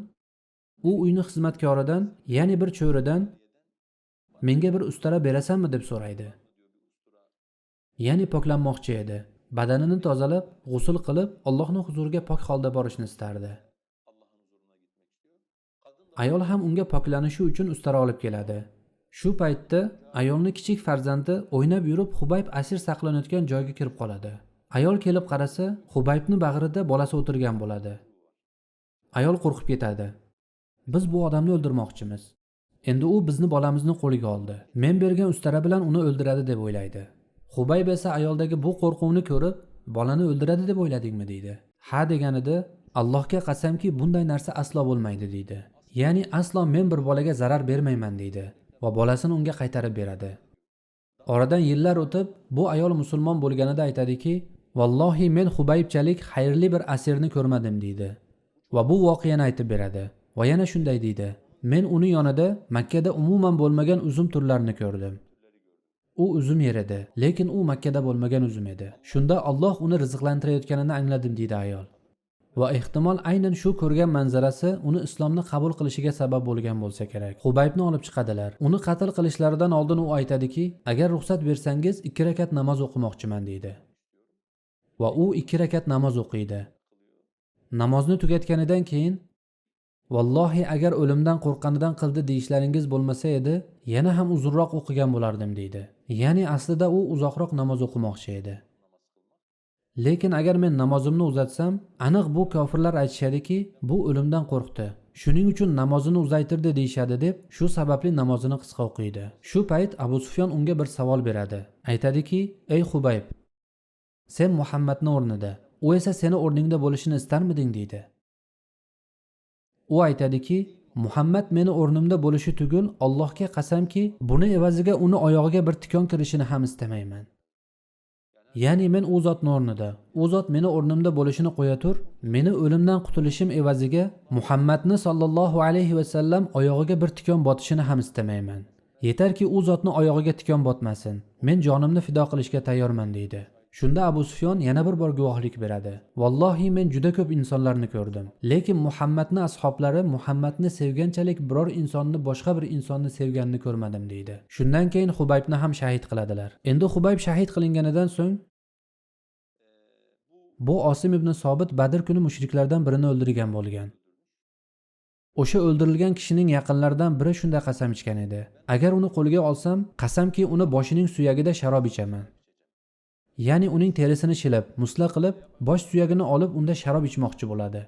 u uyning xizmatkoridan, ya'ni bir cho'ridan menga bir ustara berasanmi deb so'raydi. Ya'ni poklanmoqchi edi. Badanini tozalab, g'usl qilib, Allohning huzuriga pok holda borishni istardi. Ayol ham unga poklanishi uchun ustara olib keladi. Shu paytda ayolning kichik farzandi o'ynab yurib Xubayb asir saqlanayotgan joyga kirib qoladi. Ayol kelib qarasa, Xubaybning bag'rida bolasi o'tirgan bo'ladi. Ayol qo'rqib ketadi. Biz bu odamni o'ldirmoqchimiz. Endi u bizni bolamizni qo'liga oldi. Men bergan ustara bilan uni o'ldiradi deb o'ylaydi. Xubayb esa ayoldagi bu qo'rquvni ko'rib, bolani o'ldiradi deb o'yladingmi deydi. Ha deganida, Allohga qasamki, bunday narsa aslo bo'lmaydi deydi. Ya'ni aslo men bir bolaga zarar bermayman deydi va bolasini unga qaytarib beradi. Oradan yillar o'tib, bu ayol musulmon bo'lganida aytadiki, "Vallohi men Xubaybchalik xayrli bir asirni ko'rmadim" deydi. Va bu voqeani aytib beradi. Va yana shunday deydi: "Men uni yonida Makka da umuman bo'lmagan uzum turlarini ko'rdim. U uzum yer edi, lekin u Makka da bo'lmagan uzum edi. Shunda Alloh uni rizqlantirayotganini angladim" deydi ayol. Va ehtimol aynan shu ko'rgan manzarasi uni islomni qabul qilishiga sabab bo'lgan bo'lsa kerak. Xubaybni olib chiqadilar. Uni qatl qilishlaridan oldin u aytadiki, "Agar ruxsat bersangiz 2 rakat namoz o'qimoqchiman" deydi. Va u 2 rakat namoz o'qiydi. Namozni tugatganidan keyin, "Vallohi agar o'limdan qo'rqqanidan qildi deyishlaringiz bo'lmasa edi, yana ham uzunroq o'qigan bo'lardim" deydi. Ya'ni aslida u uzoqroq namoz o'qimoqchi edi. Lekin agar men namozimni uzatsam, aniq bu kofirlar aytishadiki, bu o'limdan qo'rqdi. Shuning uchun namozini uzaytirdi deyshadi deb, shu sababli namozini qisqa o'qiydi. Shu payt Abu Sufyon unga bir savol beradi. Aytadiki: "Ey Xubayb, sen Muhammadning o'rnida, u esa seni o'rningda bo'lishini istarmiding?" deydi. U aytadiki: "Muhammad meni o'rnimda bo'lishi tugul, Allohga qasamki, buni evaziga uni oyog'iga bir tikon kirishini ham istamayman." Ya'ni men u zotning o'rnida, u zot meni o'rnimda bo'lishini qo'ya tur, meni o'limdan qutulishim evaziga Muhammadni sollallohu alayhi va sallam oyog'iga bir tikon botishini ham istamayman. Yetarki u zotning oyog'iga tikon botmasin. Men jonimni fido qilishga tayyorman deydi. Shunda Abu Sufyon yana bir bor guvohlik beradi. Vallohi men juda ko'p insonlarni ko'rdim, lekin Muhammadning ashablari Muhammadni sevganchalik biror insonni boshqa bir insonni sevganini ko'rmadim deydi. Shundan keyin Xubaybni ham shahid qiladilar. Endi Xubayb shahid qilinganidan so'ng bu Osim ibn Sobit Badr kuni mushriklardan birini o'ldirgan bo'lgan. O'sha o'ldirilgan kishining yaqinlaridan biri shunday qasam ichgan edi. Agar uni qo'lga olsam, qasamki uni boshining suyagida sharob ichaman. Ya'ni uning terisini shilib, musla qilib, bosh suyagini olib unda sharob ichmoqchi bo'ladi.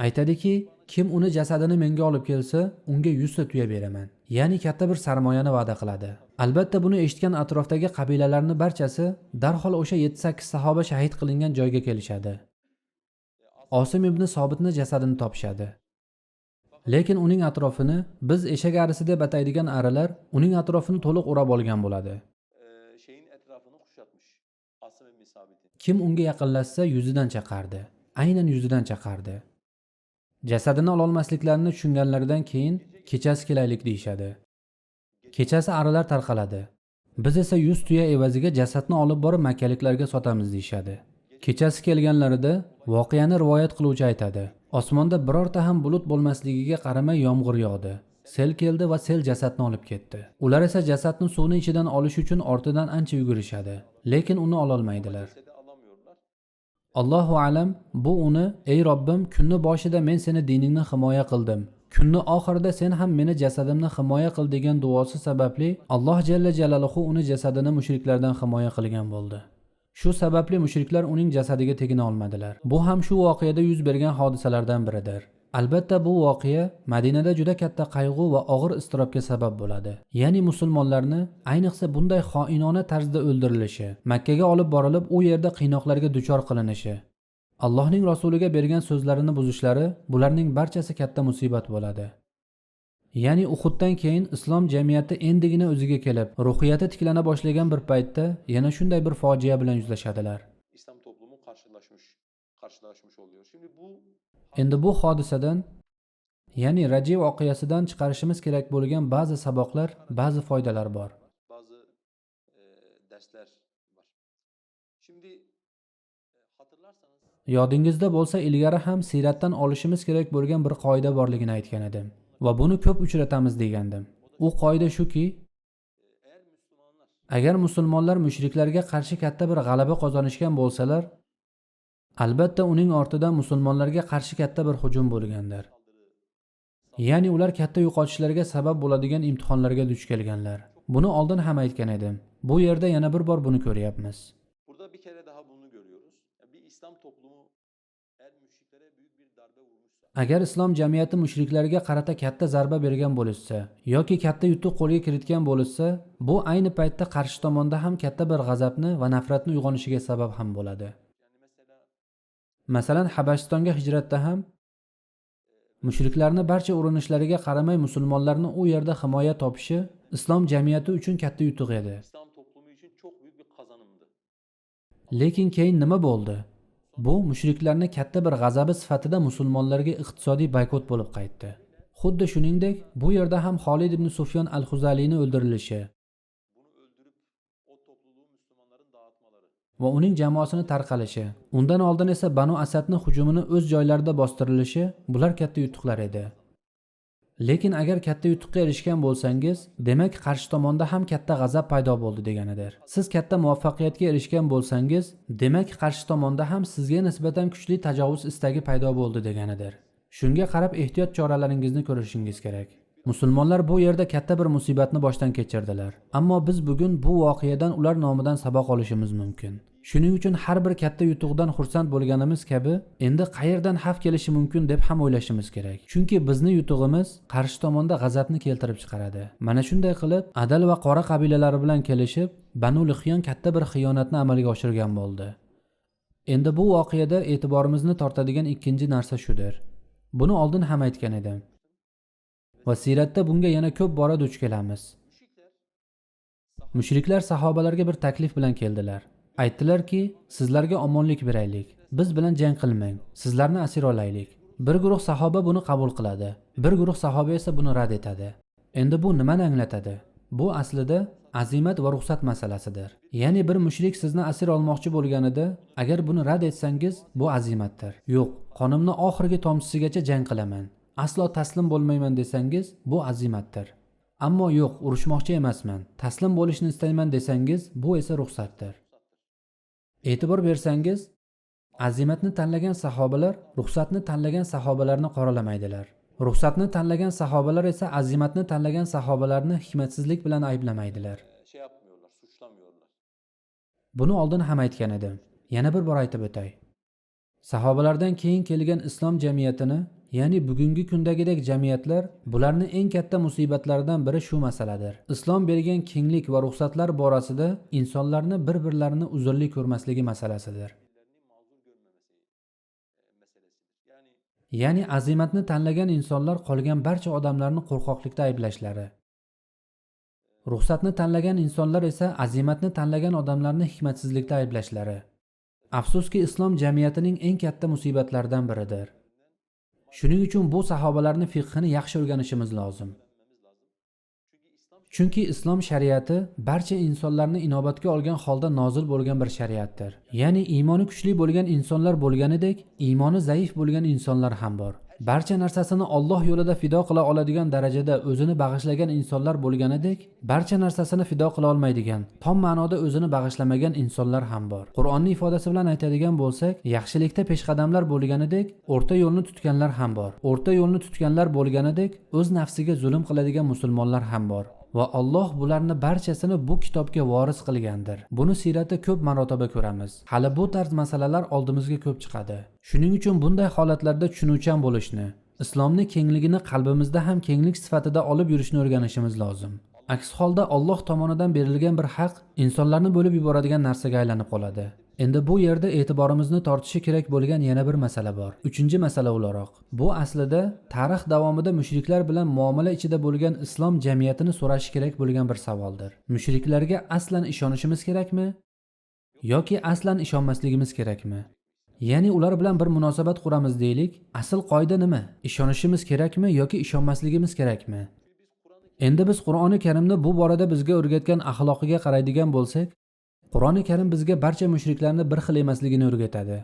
Aytadiki, kim uni jasadini menga olib kelsa, unga 100 ta tuya beraman. Ya'ni katta bir sarmoyani va'da qiladi. Albatta buni eshitgan atrofdagi qabilalarning barchasi darhol o'sha 7-8 sahoba shahid qilingan joyga kelishadi. Osim ibn Sobitning jasadini topishadi. Lekin uning atrofini biz eshak arisi deb ataydigan arilar uning atrofini to'liq o'rab olgan bo'ladi. Kim unga yaqinlashsa yuzidan chaqardi. Aynan yuzidan chaqardi. Jasadini ololmasliklarini tushunganlaridan keyin kechasi kelaylik deyshadi. Kechasi arilar tarqaladi. Biz esa 100 tuya evaziga jasadni olib borib makkaliklarga sotamiz deyshadi. Kechasi kelganlarida voqeani rivoyat qiluvchi aytadi. Osmonda birorta ham bulut bo'lmasligiga qaramay yomg'ir yog'di. Sel keldi va sel jasadni olib ketdi. Ular esa jasadni suvni ichidan olish uchun ortidan ancha yugurishadi, lekin uni ololmaydilar. Allohu alam, bu uni: "Ey Robbim, kunni boshida men seni diningni himoya qildim. Kunni oxirida sen ham meni jasadimni himoya qil" degan duosi sababli Alloh jalla jalaluhu uni jasadini mushriklardan himoya qilgan bo'ldi. Shu sababli mushriklar uning jasadiga tegina olmadilar. Bu ham shu voqeada yuz bergan hodisalardan biridir. Albatta bu voqea Madinada juda katta qayg'u va og'ir iztirobga sabab bo'ladi. Ya'ni musulmonlarni ayniqsa bunday xoinona tarzda o'ldirilishi, Makkaga olib borilib u yerda qiynoqlarga duchor qilinishi, Allohning rasuliga bergan so'zlarini buzishlari bularning barchasi katta musibat bo'ladi. Ya'ni Uhuddan keyin islom jamiyati endigina o'ziga kelib, ruhiyati tiklana boshlagan bir paytda yana shunday bir fojia bilan yuzlashadilar. İslam toplumu karşılaşmış oluyor. Şimdi Endi bu hodisadan, ya'ni Raji voqeasidan chiqarishimiz kerak bo'lgan ba'zi saboqlar, ba'zi foydalar bor. bazı dersler var. Şimdi hatırlarsanız Yodingizda bo'lsa, ilgari ham siyratdan olishimiz kerak bo'lgan bir qoida borligini aytgan edim va buni ko'p uchratamiz degandim. U qoida shuki, agar musulmonlar mushriklarga qarshi katta bir g'alaba qozonishgan bo'lsalar, albatta uning ortidan musulmonlarga qarshi katta bir hujum bo'lgandir. Ya'ni ular katta yo'qotishlarga sabab bo'ladigan imtihonlarga duch kelganlar. Buni oldin ham aytgan edim. Bu yerda yana bir bor buni ko'ryapmiz. burada bir kere daha bunu görüyoruz. Bir İslam toplumu eğer müşriklere büyük bir darbe vurmuşsa, Agar islom jamiyati mushriklarga qarata katta zarba bergan bo'lsa yoki katta yutuq qo'lga kiritgan bo'lsa, bu ayni paytda qarshi tomonda ham katta bir g'azabni va nafratni uyg'onishiga sabab ham bo'ladi. Masalan, Habashistonga hijratda ham mushriklarning barcha urinishlariga qaramay musulmonlarni u yerda himoya topishi islom jamiyati uchun katta yutuq edi. İslam toplumu için çok büyük bir kazanımdı. Lekin keyin nima bo'ldi? Bu mushriklarning katta bir g'azabi sifatida musulmonlarga iqtisodiy boykot bo'lib qaytdi. Xuddi shuningdek, bu yerda ham Xolid ibn Sufyon al-Xuzaliyni o'ldirilishi Bunu öldürüp o topluluğu Müslümanların dağıtmaları. va uning jamoasini tarqalishi, undan oldin esa Banu Asadning hujumini o'z joylarida bostirilishi bular katta yutuqlar edi. Lekin agar katta yutuqqa erishgan bo'lsangiz, demak qarshi tomonda ham katta g'azab paydo bo'ldi deganidir. Siz katta muvaffaqiyatga erishgan bo'lsangiz, demak qarshi tomonda ham sizga nisbatan kuchli tajovuz istagi paydo bo'ldi deganidir. Shunga qarab ehtiyot choralaringizni ko'rishingiz kerak. Musulmonlar bu yerda katta bir musibatni boshdan kechirdilar. Ammo biz bugun bu voqeadan ular nomidan saboq olishimiz mumkin. Shuning uchun har bir katta yutuqdan xursand bo'lganimiz kabi, endi qayerdan xavf kelishi mumkin deb ham o'ylashimiz kerak. Chunki bizni yutug'imiz qarshi tomonda g'azabni keltirib chiqaradi. Mana shunday qilib, Adal va Qora qabilalari bilan kelishib, Banu Lihyon katta bir xiyonatni amalga oshirgan bo'ldi. Endi bu voqeada e'tiborimizni tortadigan ikkinchi narsa shudir. Buni oldin ham aytgan edim. Va siratda bunga yana ko'p bora duch kelamiz. Mushriklar sahobalarga bir taklif bilan keldilar. Aytdilarki, sizlarga omonlik beraylik. Biz bilan jang qilmang. Sizlarni asir olaylik. Bir guruh sahoba buni qabul qiladi. Bir guruh sahoba esa buni rad etadi. Endi bu nimani anglatadi? Bu aslida azimat va ruxsat masalasidir. Ya'ni bir mushrik sizni asir olmoqchi bo'lganida, agar buni rad etsangiz, bu azimatdir. Yo'q, qonimni oxirgi tomchisigacha jang qilaman. Aslo taslim bo'lmayman desangiz, bu azimatdir. Ammo yo'q, urushmoqchi emasman, taslim bo'lishni istayman desangiz, bu esa ruxsatdir. E'tibor bersangiz, azimatni tanlagan sahobalar ruxsatni tanlagan sahobalarni qoralamaydilar. Ruxsatni tanlagan sahobalar esa azimatni tanlagan sahobalarni hikmatsizlik bilan ayblamaydilar. Buni oldin ham aytgan edim. Yana bir bor aytib o'tay. Sahobalardan keyin kelgan islom jamiyatini, ya'ni bugungi kundagidek jamiyatlar, bularning eng katta musibatlaridan biri shu masaladir. Islom bergan kenglik va ruxsatlar borasida insonlarni bir-birlarini uzrli ko'rmasligi masalasidir. Ya'ni azimatni tanlagan insonlar qolgan barcha odamlarni qo'rqoqlikda ayblashlari. Ruxsatni tanlagan insonlar esa azimatni tanlagan odamlarni hikmatsizlikda ayblashlari. Afsuski islom jamiyatining eng katta musibatlaridan biridir. Shuning uchun bu sahobalarning fiqhini yaxshi o'rganishimiz lozim. Chunki islom shariati barcha insonlarni inobatga olgan holda nozil bo'lgan bir shariatdir. Ya'ni iymoni kuchli bo'lgan insonlar bo'lganidek, iymoni zaif bo'lgan insonlar ham bor. Barcha narsasini Alloh yo'lida fido qila oladigan darajada o'zini bag'ishlagan insonlar bo'lganidek, barcha narsasini fido qila olmaydigan, tom ma'noda o'zini bag'ishlamagan insonlar ham bor. Qur'onning ifodasi bilan aytadigan bo'lsak, yaxshilikda peshqadamlar bo'lganidek, o'rta yo'lni tutganlar ham bor. O'rta yo'lni tutganlar bo'lganidek, o'z nafsiga zulm qiladigan musulmonlar ham bor. Va Alloh bularni barchasini bu kitobga voris qilgandir. Buni siratda ko'p marotaba ko'ramiz. Hali bu tarz masalalar oldimizga ko'p chiqadi. Shuning uchun bunday holatlarda tushunuvchan bo'lishni, islomning kengligini qalbimizda ham kenglik sifatida olib yurishni o'rganishimiz lozim. Aks holda Alloh tomonidan berilgan bir haq insonlarni bo'lib yuboradigan narsaga aylanib qoladi. Endi bu yerda e'tiborimizni tortishi kerak bo'lgan yana bir masala bor. Uchinchi masala o'laroq. Bu aslida tarix davomida mushriklar bilan muomala ichida bo'lgan islom jamiyatini so'rashi kerak bo'lgan bir savoldir. Mushriklarga aslan ishonishimiz kerakmi? Yoki aslan ishonmasligimiz kerakmi? Ya'ni ular bilan bir munosabat quramiz deylik. Asl qoida nima? Ishonishimiz kerakmi yoki ishonmasligimiz kerakmi? Endi biz Qur'oni Karimni bu borada bizga o'rgatgan axloqiga qaraydigan bo'lsak, Qur'oni Karim bizga barcha mushriklarni bir xil emasligini o'rgatadi.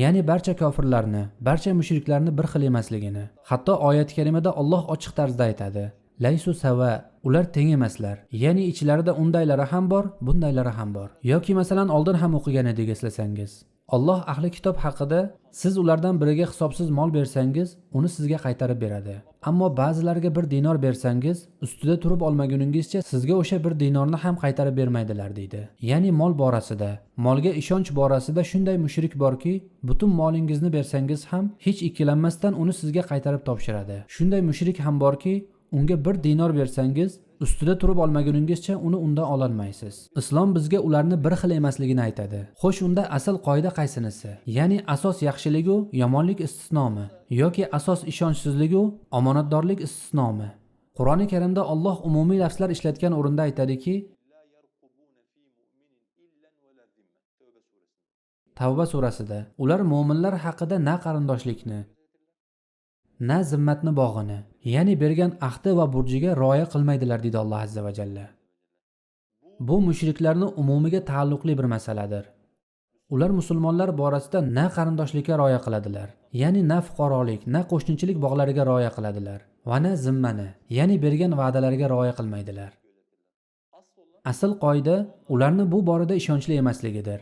Ya'ni barcha kofirlarni, barcha mushriklarni bir xil emasligini. Hatto oyat karimada Alloh ochiq tarzda aytadi: "Laysu sawa", ular teng emaslar. Ya'ni ichlarida undaylari ham bor, bundaylari ham bor. Yoki masalan oldin ham o'qigan edik eslasangiz. Alloh ahli kitob haqida siz ulardan biriga hisobsiz mol bersangiz, uni sizga qaytarib beradi. Ammo ba'zilarga bir dinor bersangiz, ustida turib olmaguningizcha sizga o'sha bir dinorni ham qaytarib bermaydilar deydi. Ya'ni mol borasida, molga ishonch borasida shunday mushrik borki, butun molingizni bersangiz ham hech ikkilanmasdan uni sizga qaytarib topshiradi. Shunday mushrik ham borki, unga bir dinor bersangiz, ustida turib olmaguningizcha uni undan ololmaysiz. Islom bizga ularni bir xil emasligini aytadi. Xo'sh, unda asl qoida qaysinisi? Ya'ni asos yaxshilik u, yomonlik istisnomi? Yoki asos ishonchsizlik u, omonatdorlik istisnomi? Qur'oni Karimda Alloh umumiy lafzlar ishlatgan o'rinda aytadiki, Tavba surasida, ular mu'minlar haqida na qarindoshlikni, na zimmatni bog'ini, ya'ni bergan ahdi va burjiga rioya qilmaydilar deydi Alloh azza va jalla. Bu mushriklarning umumiga taalluqli bir masaladir. Ular musulmonlar borasida na qarindoshlikka rioya qiladilar, ya'ni na fuqarolik, na qo'shnichilik bog'lariga rioya qiladilar va na zimmani, ya'ni bergan va'dalariga rioya qilmaydilar. Asl qoida ularni bu borada ishonchli emasligidir.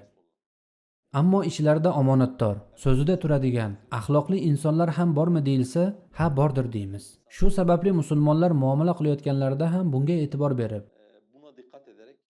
Ammo ichlarida omonatdor, so'zida turadigan, axloqli insonlar ham bormi deyilsa, ha bordir deymiz. Shu sababli musulmonlar muomala qilayotganlarida ham bunga e'tibor berib,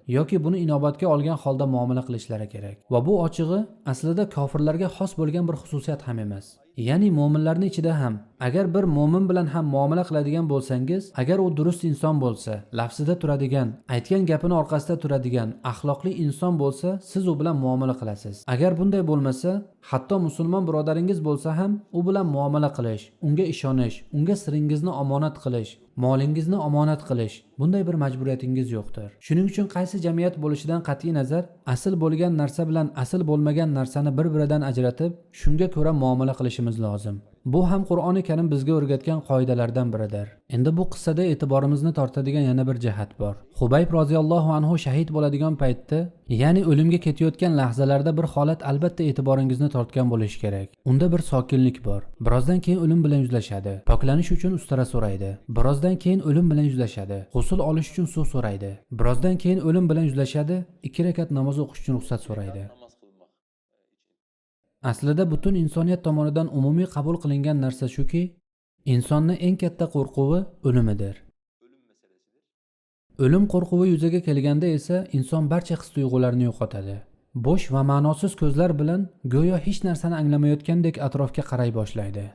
yoki buni inobatga olgan holda muomala qilishlari kerak. Va bu ochig'i aslida kofirlarga xos bo'lgan bir xususiyat ham emas. Ya'ni mo'minlarning ichida ham agar bir mo'min bilan ham muomala qiladigan bo'lsangiz, agar u durust inson bo'lsa, lafzida turadigan, aytgan gapini orqasida turadigan, axloqli inson bo'lsa, siz u bilan muomala qilasiz. Agar bunday bo'lmasa, hatto musulmon birodaringiz bo'lsa ham u bilan muomala qilish, unga ishonish, unga siringizni omonat qilish, molingizni omonat qilish, bunday bir majburiyatingiz yo'qdir. Shuning uchun qaysi jamiyat bo'lishidan qat'iy nazar, asl bo'lgan narsa bilan asl bo'lmagan narsani bir-biridan ajratib, shunga ko'ra muomala qilishimiz lozim. Bu ham Qur'oni Karim bizga o'rgatgan qoidalardan biridir. Endi bu qissada e'tiborimizni tortadigan yana bir jihat bor. Hubayb roziyallohu anhu shahid bo'ladigan paytda, ya'ni o'limga ketayotgan lahzalarda bir holat albatta e'tiboringizni tortgan bo'lishi kerak. Unda bir sokinlik bor. Birozdan keyin o'lim bilan yuzlashadi. Poklanish uchun ustara so'raydi. Birozdan keyin o'lim bilan yuzlashadi. G'usl olish uchun suv so'raydi. Birozdan keyin o'lim bilan yuzlashadi. 2 rakat namoz o'qish uchun ruxsat so'raydi. Aslida butun insoniyat tomonidan umumiy qabul qilingan narsa shuki, insonni eng katta qo'rquvi o'limidir. O'lim qo'rquvi yuzaga kelganda esa inson barcha his-tuyg'ularni yo'qotadi. Bo'sh va ma'nosiz ko'zlar bilan go'yo hech narsani anglamayotgandek atrofga qaray boshlaydi.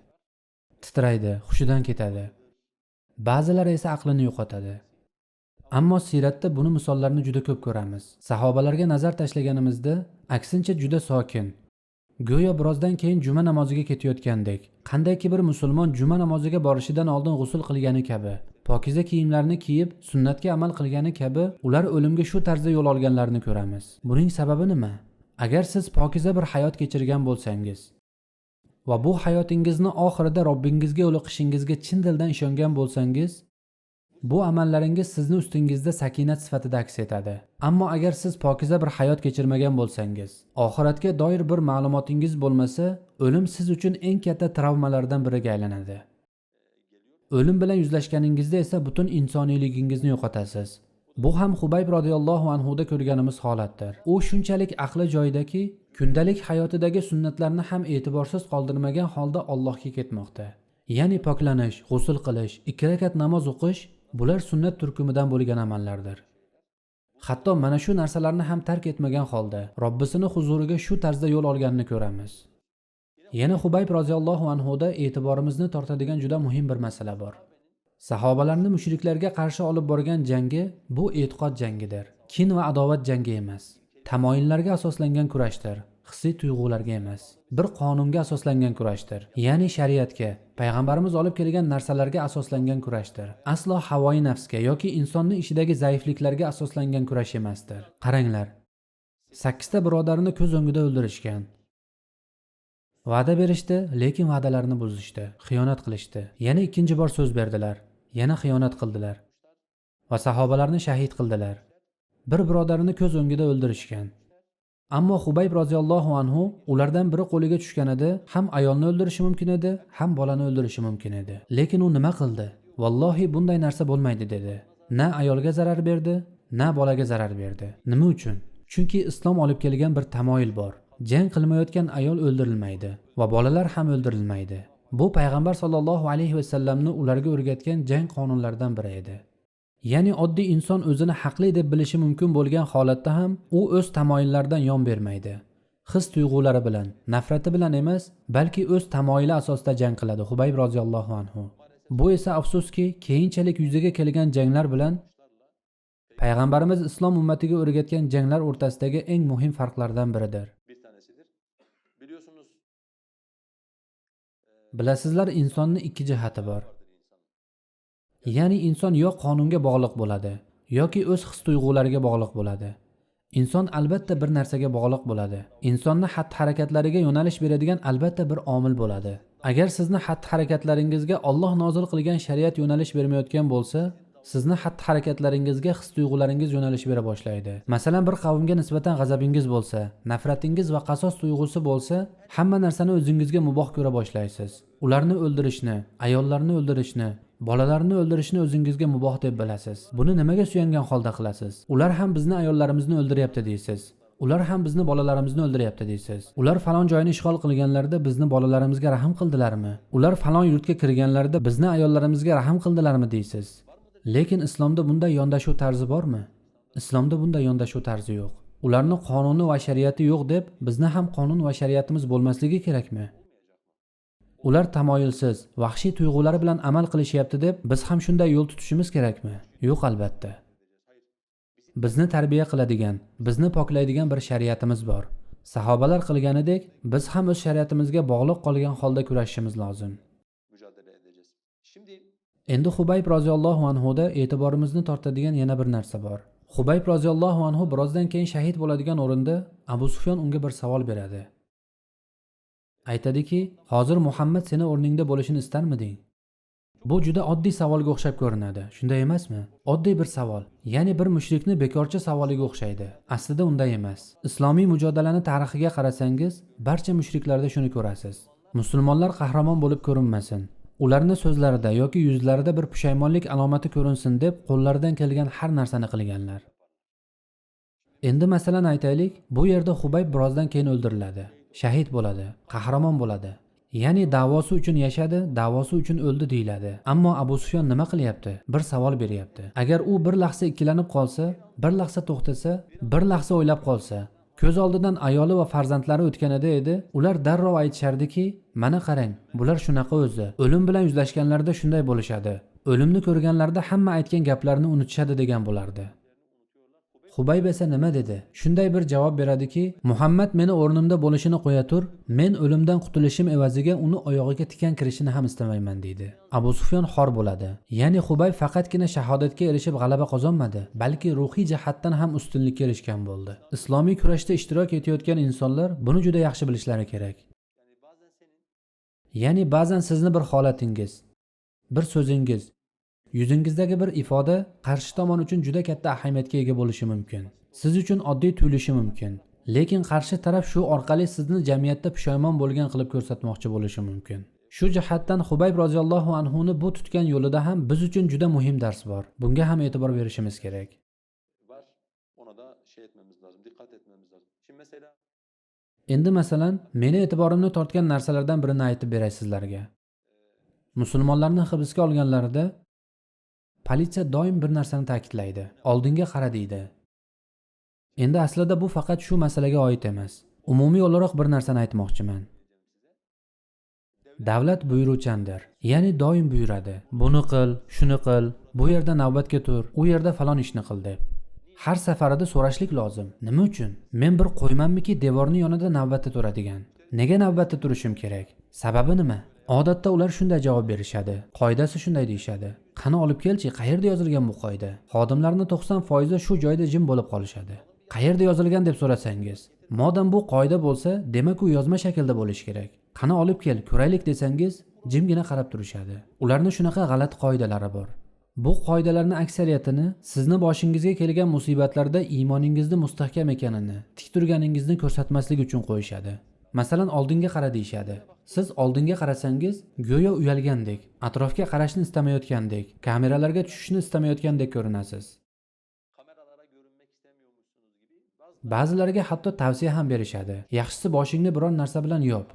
Titraydi, hushidan ketadi. Ba'zilar esa aqlini yo'qotadi. Ammo siratda buni misollarni juda ko'p ko'ramiz. Sahobalarga nazar tashlaganimizda, aksincha juda sokin, go'yo birozdan keyin juma namoziga ketayotgandek, qandayki bir musulmon juma namoziga borishidan oldin g'usl qilgani kabi, pokiza kiyimlarni kiyib sunnatga amal qilgani kabi, ular o'limga shu tarzda yo'l olganlarini ko'ramiz. Buning sababi nima? Agar siz pokiza bir hayot kechirgan bo'lsangiz va bu hayotingizni oxirida Robbingizga yo'liqishingizga chin dildan ishongan bo'lsangiz, bu amallaringiz sizni ustingizda sakinat sifatida aks etadi. Ammo agar siz pokiza bir hayot kechirmagan bo'lsangiz, oxiratga doir bir ma'lumotingiz bo'lmasa, o'lim siz uchun eng katta travmalardan biriga aylanadi. O'lim bilan yuzlashganingizda esa butun insoniyligingizni yo'qotasiz. Bu ham Hubayb radhiyallohu anhu da ko'rganimiz holatdir. U shunchalik aqli joyidaki, kundalik hayotidagi sunnatlarni ham e'tiborsiz qoldirmagan holda Allohga ketmoqda. Ya'ni poklanish, g'usl qilish, 2 rakat namoz o'qish, bular sunnat turkumidan bo'lgan amallardir. Hatto mana shu narsalarni ham tark etmagan holda Robbisini huzuriga shu tarzda yo'l olganini ko'ramiz. Yana Hubayb roziyallohu anhu da e'tiborimizni tortadigan juda muhim bir masala bor. Sahobalarni mushriklarga qarshi olib borgan jangi bu e'tiqod jangidir. Kin va adovat jangi emas. Tamoyillarga asoslangan kurashdir. Hissiy tuyg'ularga emas. Bir qonunga asoslangan kurashdir. Ya'ni shariatga, payg'ambarimiz olib kelgan narsalarga asoslangan kurashdir. Aslo havoi nafsga yoki insonning ishidagi zaifliklarga asoslangan kurash emasdir. Qaranglar. 8 ta birodarni ko'z o'ngida o'ldirishgan. Va'da berishdi, lekin va'dalarini buzishdi, xiyonat qilishdi. Yana ikkinchi bor so'z berdilar, yana xiyonat qildilar va sahobalarni shahid qildilar. Bir birodarini ko'z o'ngida o'ldirishgan. Ammo Hubayb roziyallohu anhu ulardan biri qo'liga tushganida ham ayolni o'ldirishi mumkin edi, ham bolani o'ldirishi mumkin edi. Lekin u nima qildi? Vallohi bunday narsa bo'lmaydi dedi. Na ayolga zarar berdi, na bolaga zarar berdi. Nima uchun? Chunki islom olib kelgan bir tamoyil bor. Jang qilmayotgan ayol o'ldirilmaydi va bolalar ham o'ldirilmaydi. Bu payg'ambar sollallohu alayhi va sallamni ularga o'rgatgan jang qonunlaridan biri edi. Ya'ni oddiy inson o'zini haqli deb bilishi mumkin bo'lgan holatda ham u o'z tamoyillaridan yon bermaydi. His tuyg'ulari bilan, nafrati bilan emas, balki o'z tamoyili asosida jang qiladi Hubayb roziyallohu anhu. Bu esa afsuski keyinchalik yuzaga kelgan janglar bilan payg'ambarimiz islom ummatiga o'rgatgan janglar o'rtasidagi eng muhim farqlardan biridir. Bilasizlar, insonning ikki jihati bor. Ya'ni inson yo qonunga bog'liq bo'ladi, yoki o'z his-tuyg'ulariga bog'liq bo'ladi. Inson albatta bir narsaga bog'liq bo'ladi. Insonni xatti-harakatlariga yo'nalish beradigan albatta bir omil bo'ladi. Agar sizni xatti-harakatlaringizga Alloh nozil qilgan shariat yo'nalish bermayotgan bo'lsa, sizni xatti-harakatlaringizga his-tuyg'ularingiz yo'nalish bera boshlaydi. Masalan, bir qavmga nisbatan g'azabingiz bo'lsa, nafratingiz va qasos tuyg'usi bo'lsa, hamma narsani o'zingizga muboh ko'ra boshlaysiz. Ularni o'ldirishni, ayollarni o'ldirishni, bolalarni o'ldirishni o'zingizga muboh deb bilasiz. Buni nimaga suyangan holda qilasiz? Ular ham bizni ayollarimizni o'ldiryapti deysiz. Ular ham bizni bolalarimizni o'ldiryapti deysiz. Ular falon joyni ishg'ol qilganlarida bizni bolalarimizga rahm qildilarmi? Ular falon yurtga kirganlarida bizni ayollarimizga rahm qildilarmi deysiz. Lekin islomda bunday yondashuv tarzi bormi? Islomda bunday yondashuv tarzi yo'q. Ularni qonuni va shariati yo'q deb bizni ham qonun va shariatimiz bo'lmasligi kerakmi? Ular tamoyilsiz, vahshiy tuyg'ulari bilan amal qilishyapti deb biz ham shunday yo'l tutishimiz kerakmi? Yo'q albatta. Bizni tarbiya qiladigan, bizni poklaydigan bir shariatimiz bor. Sahobalar qilganidek biz ham o'z shariatimizga bog'liq qolgan holda kurashishimiz lozim. Endi Xubayb roziyallohu anhu da e'tiborimizni tortadigan yana bir narsa bor. Xubayb roziyallohu anhu birozdan keyin shahid bo'ladigan o'rinda Abu Sufyon unga bir savol beradi. Aytadiki, hozir Muhammad seni o'rningda bo'lishini istarmiding? Bu juda oddiy savolga o'xshab ko'rinadi, shunday emasmi? Oddiy bir savol, ya'ni bir mushrikni bekorchi savoliga o'xshaydi. Aslida unday emas. Islomiy mujodalani tarixiga qarasangiz, barcha mushriklarda shuni ko'rasiz. Musulmonlar qahramon bo'lib ko'rinmasin, ularni so'zlarida yoki yuzlarida bir pushaymonlik alomati ko'rinsin deb qo'llaridan kelgan har narsani qilganlar. Endi masalan aytaylik, bu yerda Xubayb birozdan keyin o'ldiriladi, shahid bo'ladi, qahramon bo'ladi. Ya'ni da'vosi uchun yashadi, da'vosi uchun o'ldi deyiladi. Ammo Abu Sufyon nima qilyapti? Bir savol beryapti. Agar u bir lahza ikkilanib qolsa, bir lahza to'xtasa, bir lahza o'ylab qolsa, ko'z oldidan ayoli va farzandlari o'tganida edi, ular darrov aytishardiki, mana qarang, bular shunaqa o'zi. O'lim bilan yuzlashganlarda shunday bo'lishadi. O'limni ko'rganlarda hamma aytgan gaplarni unutishadi degan bo'lardi. Xubayb esa nima dedi? Shunday bir javob beradiki, Muhammad meni o'rnimda bo'lishini qo'ya tur, men o'limdan qutulishim evaziga uni oyog'iga tikan kirishini ham istamayman deydi. Abu Sufyon xor bo'ladi. Ya'ni Xubayb faqatgina shahodatga erishib g'alaba qozonmadi, balki ruhiy jihatdan ham ustunlikka erishgan bo'ldi. Islomiy kurashda ishtirok etayotgan insonlar buni juda yaxshi bilishlari kerak. Ya'ni ba'zan sizni bir holatingiz, bir so'zingiz, yuzingizdagi bir ifoda qarshi tomon uchun juda katta ahamiyatga ega bo'lishi mumkin. Siz uchun oddiy tuyulishi mumkin, lekin qarshi taraf shu orqali sizni jamiyatda pushaymon bo'lgan qilib ko'rsatmoqchi bo'lishi mumkin. Shu jihatdan Xubayb roziyallohu anhu ni bu tutgan yo'lida ham biz uchun juda muhim dars bor. Bunga ham e'tibor berishimiz kerak. Ona da etmemiz lazım, dikkat etmemiz lazım. Şimdi mesela Endi masalan, meni e'tiborimni tortgan narsalardan birini aytib beray sizlarga. Musulmonlarni hibsga olganlarida politsiya doim bir narsani ta'kidlaydi. Oldinga qara deydi. Endi aslida bu faqat shu masalaga oid emas. Umumiy o'laroq bir narsani aytmoqchiman. Davlat buyuruvchandir. Ya'ni doim buyuradi. Buni qil, shuni qil, bu yerda navbatga tur, u yerda falon ishni qil deb. Har safarida so'rashlik lozim. Nima uchun? Men bir qo'ymanmiki devorning yonida navbatda turadigan. Nega navbatda turishim kerak? Sababi nima? Odatda ular shunday javob berishadi. Qoidasi shunday deyishadi. Qani olib kelchi, qayerda yozilgan bu qoida? Xodimlarning 90% shu joyda jim bo'lib qolishadi. Qayerda yozilgan deb so'rasangiz, modam bu qoida bo'lsa, demak u yozma shaklda bo'lishi kerak. Qani olib kel, ko'raylik desangiz, jimgina qarab turishadi. Ularning shunaqa g'alati qoidalari bor. Bu qoidalarning aksariyatini sizni boshingizga kelgan musibatlarda iymoningizni mustahkam ekanini, tik turganingizni ko'rsatmaslik uchun qo'yishadi. Masalan, oldinga qara deyshadi. Siz oldinga qarasangiz, go'yo uyalgandek, atrofga qarashni istamayotgandek, kameralarga tushishni istamayotgandek ko'rinasiz. Ba'zilarga hatto tavsiya ham berishadi. Yaxshisi boshingni biron narsa bilan yop.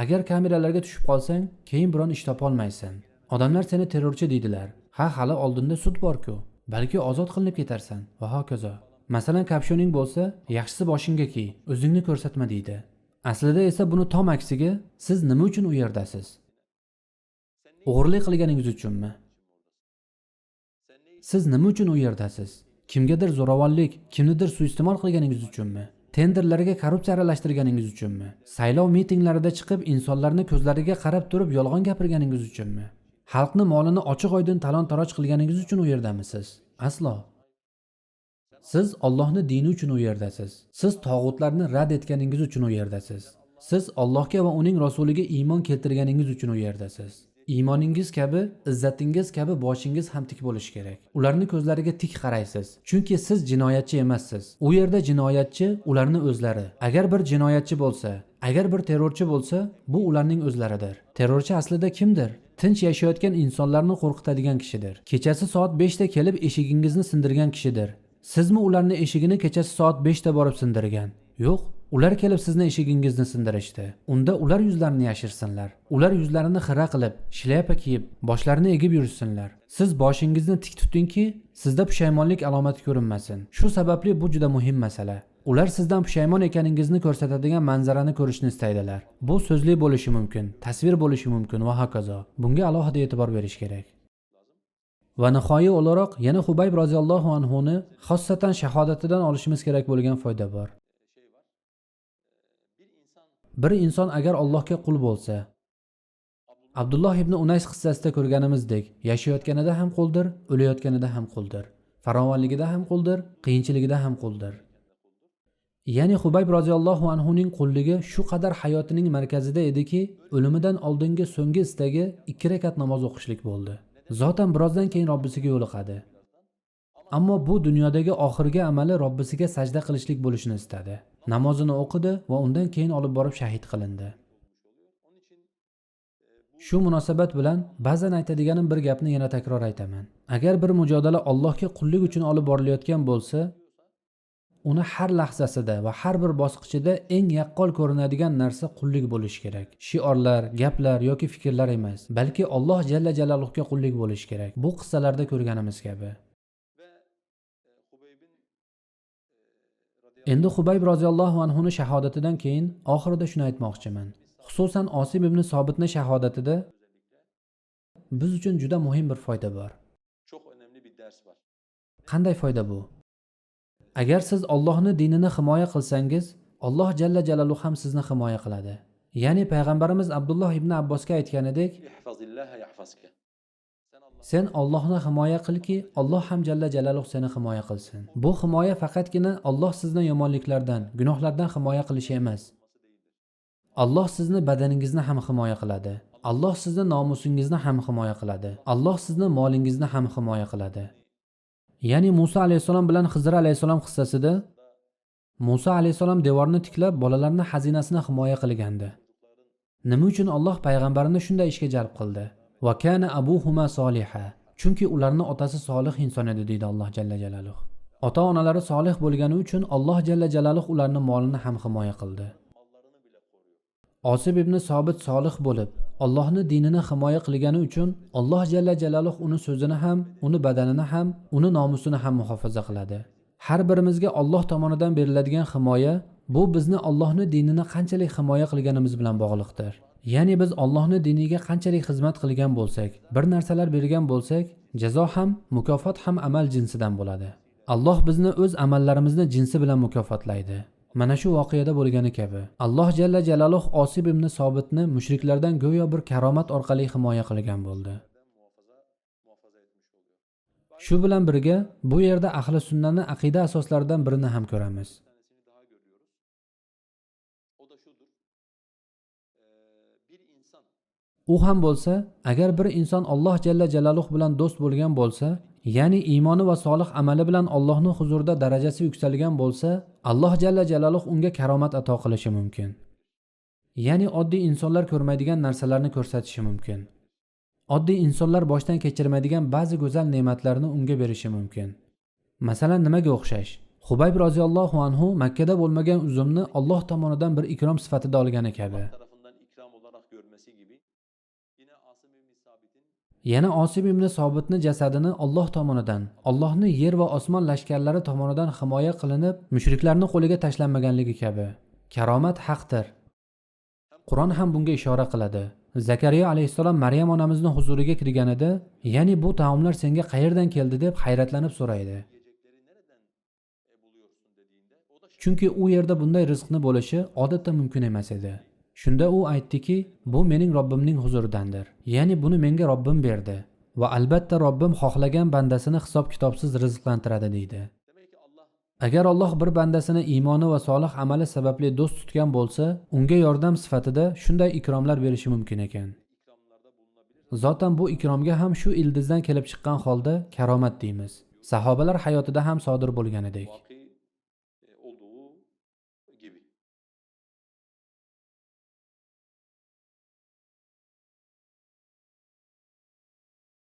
Agar kameralarga tushib qolsang, keyin biron ish topa olmaysan. Odamlar seni terrorchi deydilar. Ha, hali oldinda sud bor-ku. Balki ozod qilinib ketarsan va hokazo. Masalan, kapshoning bo'lsa, yaxshisi boshingga kiy, o'zingni ko'rsatma deydi. Aslida esa buni tom aksiga, siz nima uchun u yerdasiz? O'g'irlik qilganingiz uchunmi? Siz nima uchun u yerdasiz? Kimgadir zo'ravonlik, kimnidir suiiste'mol qilganingiz uchunmi? Tenderlarga korrupsiya aralashtirganingiz uchunmi? Saylov mitinglarida chiqib insonlarni ko'zlariga qarab turib yolg'on gapirganingiz uchunmi? Xalqni molini ochiq-oydin talon-taroj qilganingiz uchun u yerdamisiz? Aslo. Siz Allohning dini uchun u yerdasiz. Siz tog'utlarni rad etganingiz uchun u yerdasiz. Siz Allohga va uning rasuliga iymon keltirganingiz uchun u yerdasiz. Iymoningiz kabi, izzatingiz kabi boshingiz ham tik bo'lishi kerak. Ularning ko'zlariga tik qaraysiz. Chunki siz jinoyatchi emassiz. U yerda jinoyatchi ularning o'zlari. Agar bir jinoyatchi bo'lsa, agar bir terrorchi bo'lsa, bu ularning o'zlaridir. Terrorchi aslida kimdir? Tinch yashayotgan insonlarni qo'rqitadigan kishidir. Kechasi soat 5 da kelib eshigingizni sindirgan kishidir. Sizmi ularning eshigini kechasi soat 5 da borib sindirgan? Yo'q, Ular kelib sizni eshigingizni sindirishdi. Unda ular yuzlarini yashirsinlar. Ular yuzlarini xira qilib, shlyapa kiyib, boshlarini egib yursinlar. Siz boshingizni tik tutingki, sizda pushaymonlik alomati ko'rinmasin. Shu sababli bu juda muhim masala. Ular sizdan pushaymon ekaningizni ko'rsatadigan manzarani ko'rishni istaydilar. Bu so'zli bo'lishi mumkin, tasvir bo'lishi mumkin va hokazo. Bunga alohida e'tibor berish kerak. Va nihoyi o'laroq yana Hubayb roziyallohu anhu ni xossatan shahodatidan olishimiz kerak bo'lgan foyda bor. Bir inson agar Allohga qul bo'lsa, Abdulloh ibn Unays qissasida ko'rganimizdek, yashayotganida ham quldir, o'layotganida ham quldir. Farovonligida ham quldir, qiyinchiligida ham quldir. Ya'ni Hubayb roziyallohu anhu ning qulligi shu qadar hayotining markazida ediki, o'limidan oldingi so'nggi istagi 2 rakat namoz o'qishlik bo'ldi. Zotan birozdan keyin Robbisiga yo'liqadi. Ammo bu dunyodagi oxirgi amali Robbisiga sajda qilishlik bo'lishini istadi. Namozini o'qidi va undan keyin olib borib shahid qilindi. Shu munosabat bilan ba'zan aytadiganim bir gapni yana takror aytaman. Agar bir mujodala Allohga qullik uchun olib borilayotgan bo'lsa, uni har lahzasida va har bir bosqichida eng yaqqol ko'rinadigan narsa qullik bo'lishi kerak. Shiorlar, gaplar yoki fikrlar emas, balki Alloh jalla jalaluhga qullik bo'lishi kerak. Bu qissalarda ko'rganimiz kabi. Endi Hubayb roziyallohu anhu ning shahodatidan keyin oxirida shuni aytmoqchiman. Xususan Osim ibn Sobitning shahodatida biz uchun juda muhim bir foyda bor. Qanday foyda bu? Agar siz Allohning dinini himoya qilsangiz, Alloh jalla jalaluhu ham sizni himoya qiladi. Ya'ni payg'ambarimiz Abdulloh ibn Abbosga aytganidek, sen Allohni himoya qilki, Alloh ham jalla jalaluhu seni himoya qilsin. Bu himoya faqatgina Alloh sizni yomonliklardan, gunohlardan himoya qilishi emas. Alloh sizni badaningizni ham himoya qiladi. Alloh sizni nomusingizni ham himoya qiladi. Alloh sizni molingizni ham himoya qiladi. Ya'ni Musa alayhisalom bilan Xizr alayhisalom qissasida Musa alayhisalom devorni tiklab bolalarning xazinasini himoya qilgandi. Nima uchun Alloh payg'ambarini shunday ishga jalb qildi? Va kana abuhuma soliha. Chunki ularning otasi solih inson edi deydi Alloh jalla jalaluhu. Ota-onalari solih bo'lgani uchun Alloh jalla jalaluhu ularning molini ham himoya qildi. Osib ibn Sobit solih bo'lib, Allohning dinini himoya qilgani uchun Alloh jalla jalaluhu uni so'zini ham, uni badanini ham, uni nomusini ham muhofaza qiladi. Har birimizga Alloh tomonidan beriladigan himoya bu bizni Allohning dinini qanchalik himoya qilganimiz bilan bog'liqdir. Ya'ni biz Allohning diniga qanchalik xizmat qilgan bo'lsak, bir narsalar bergan bo'lsak, jazo ham, mukofot ham amal jinsidan bo'ladi. Alloh bizni o'z amallarimizni jinsi bilan mukofotlaydi. Mana shu voqeada bo'lgani kabi, Alloh jalla jalaluhu Osib ibn Sobitni mushriklardan go'yo bir karomat orqali himoya qilgan bo'ldi. Shu bilan birga bu yerda ahli sunnatning aqida asoslaridan birini ham ko'ramiz. U ham bo'lsa, agar bir inson Alloh jalla jalaluhu bilan do'st bo'lgan bo'lsa, ya'ni iymoni va solih amali bilan Allohning huzurida darajasi yuksalgan bo'lsa, Alloh jalla jalaluhu unga karomat ato qilishi mumkin. Ya'ni oddiy insonlar ko'rmaydigan narsalarni ko'rsatishi mumkin. Oddiy insonlar boshdan kechirmaydigan ba'zi go'zal ne'matlarni unga berishi mumkin. Masalan, nimaga o'xshash? Hubayb roziyallohu anhu Makka da bo'lmagan uzumni Alloh tomonidan bir ikrom sifatida olgani kabi. Yana Osim ibn Sobitning jasadini Alloh tomonidan, Allohning yer va osmon lashkarlari tomonidan himoya qilinib, mushriklarning qo'liga tashlanmaganligi kabi. Karomat haqdir. Qur'on ham bunga ishora qiladi. Zakariya alayhisalom Maryam onamizning huzuriga kirganida, ya'ni bu taomlar senga qayerdan keldi deb hayratlanib so'raydi. Chunki u yerda bunday rizqni bo'lishi odatda mumkin emas edi. Shunda u aytdiki, bu mening Robbimning huzuridandir. Ya'ni buni menga Robbim berdi va albatta Robbim xohlagan bandasini hisob-kitobsiz rizqlantiradi deydi. Agar Alloh bir bandasini iymoni va solih amali sababli do'st tutgan bo'lsa, unga yordam sifatida shunday ikromlar berishi mumkin ekan. Zotan bu ikromga ham shu ildizdan kelib chiqqan holda karomat deymiz. Sahobalar hayotida ham sodir bo'lganidek.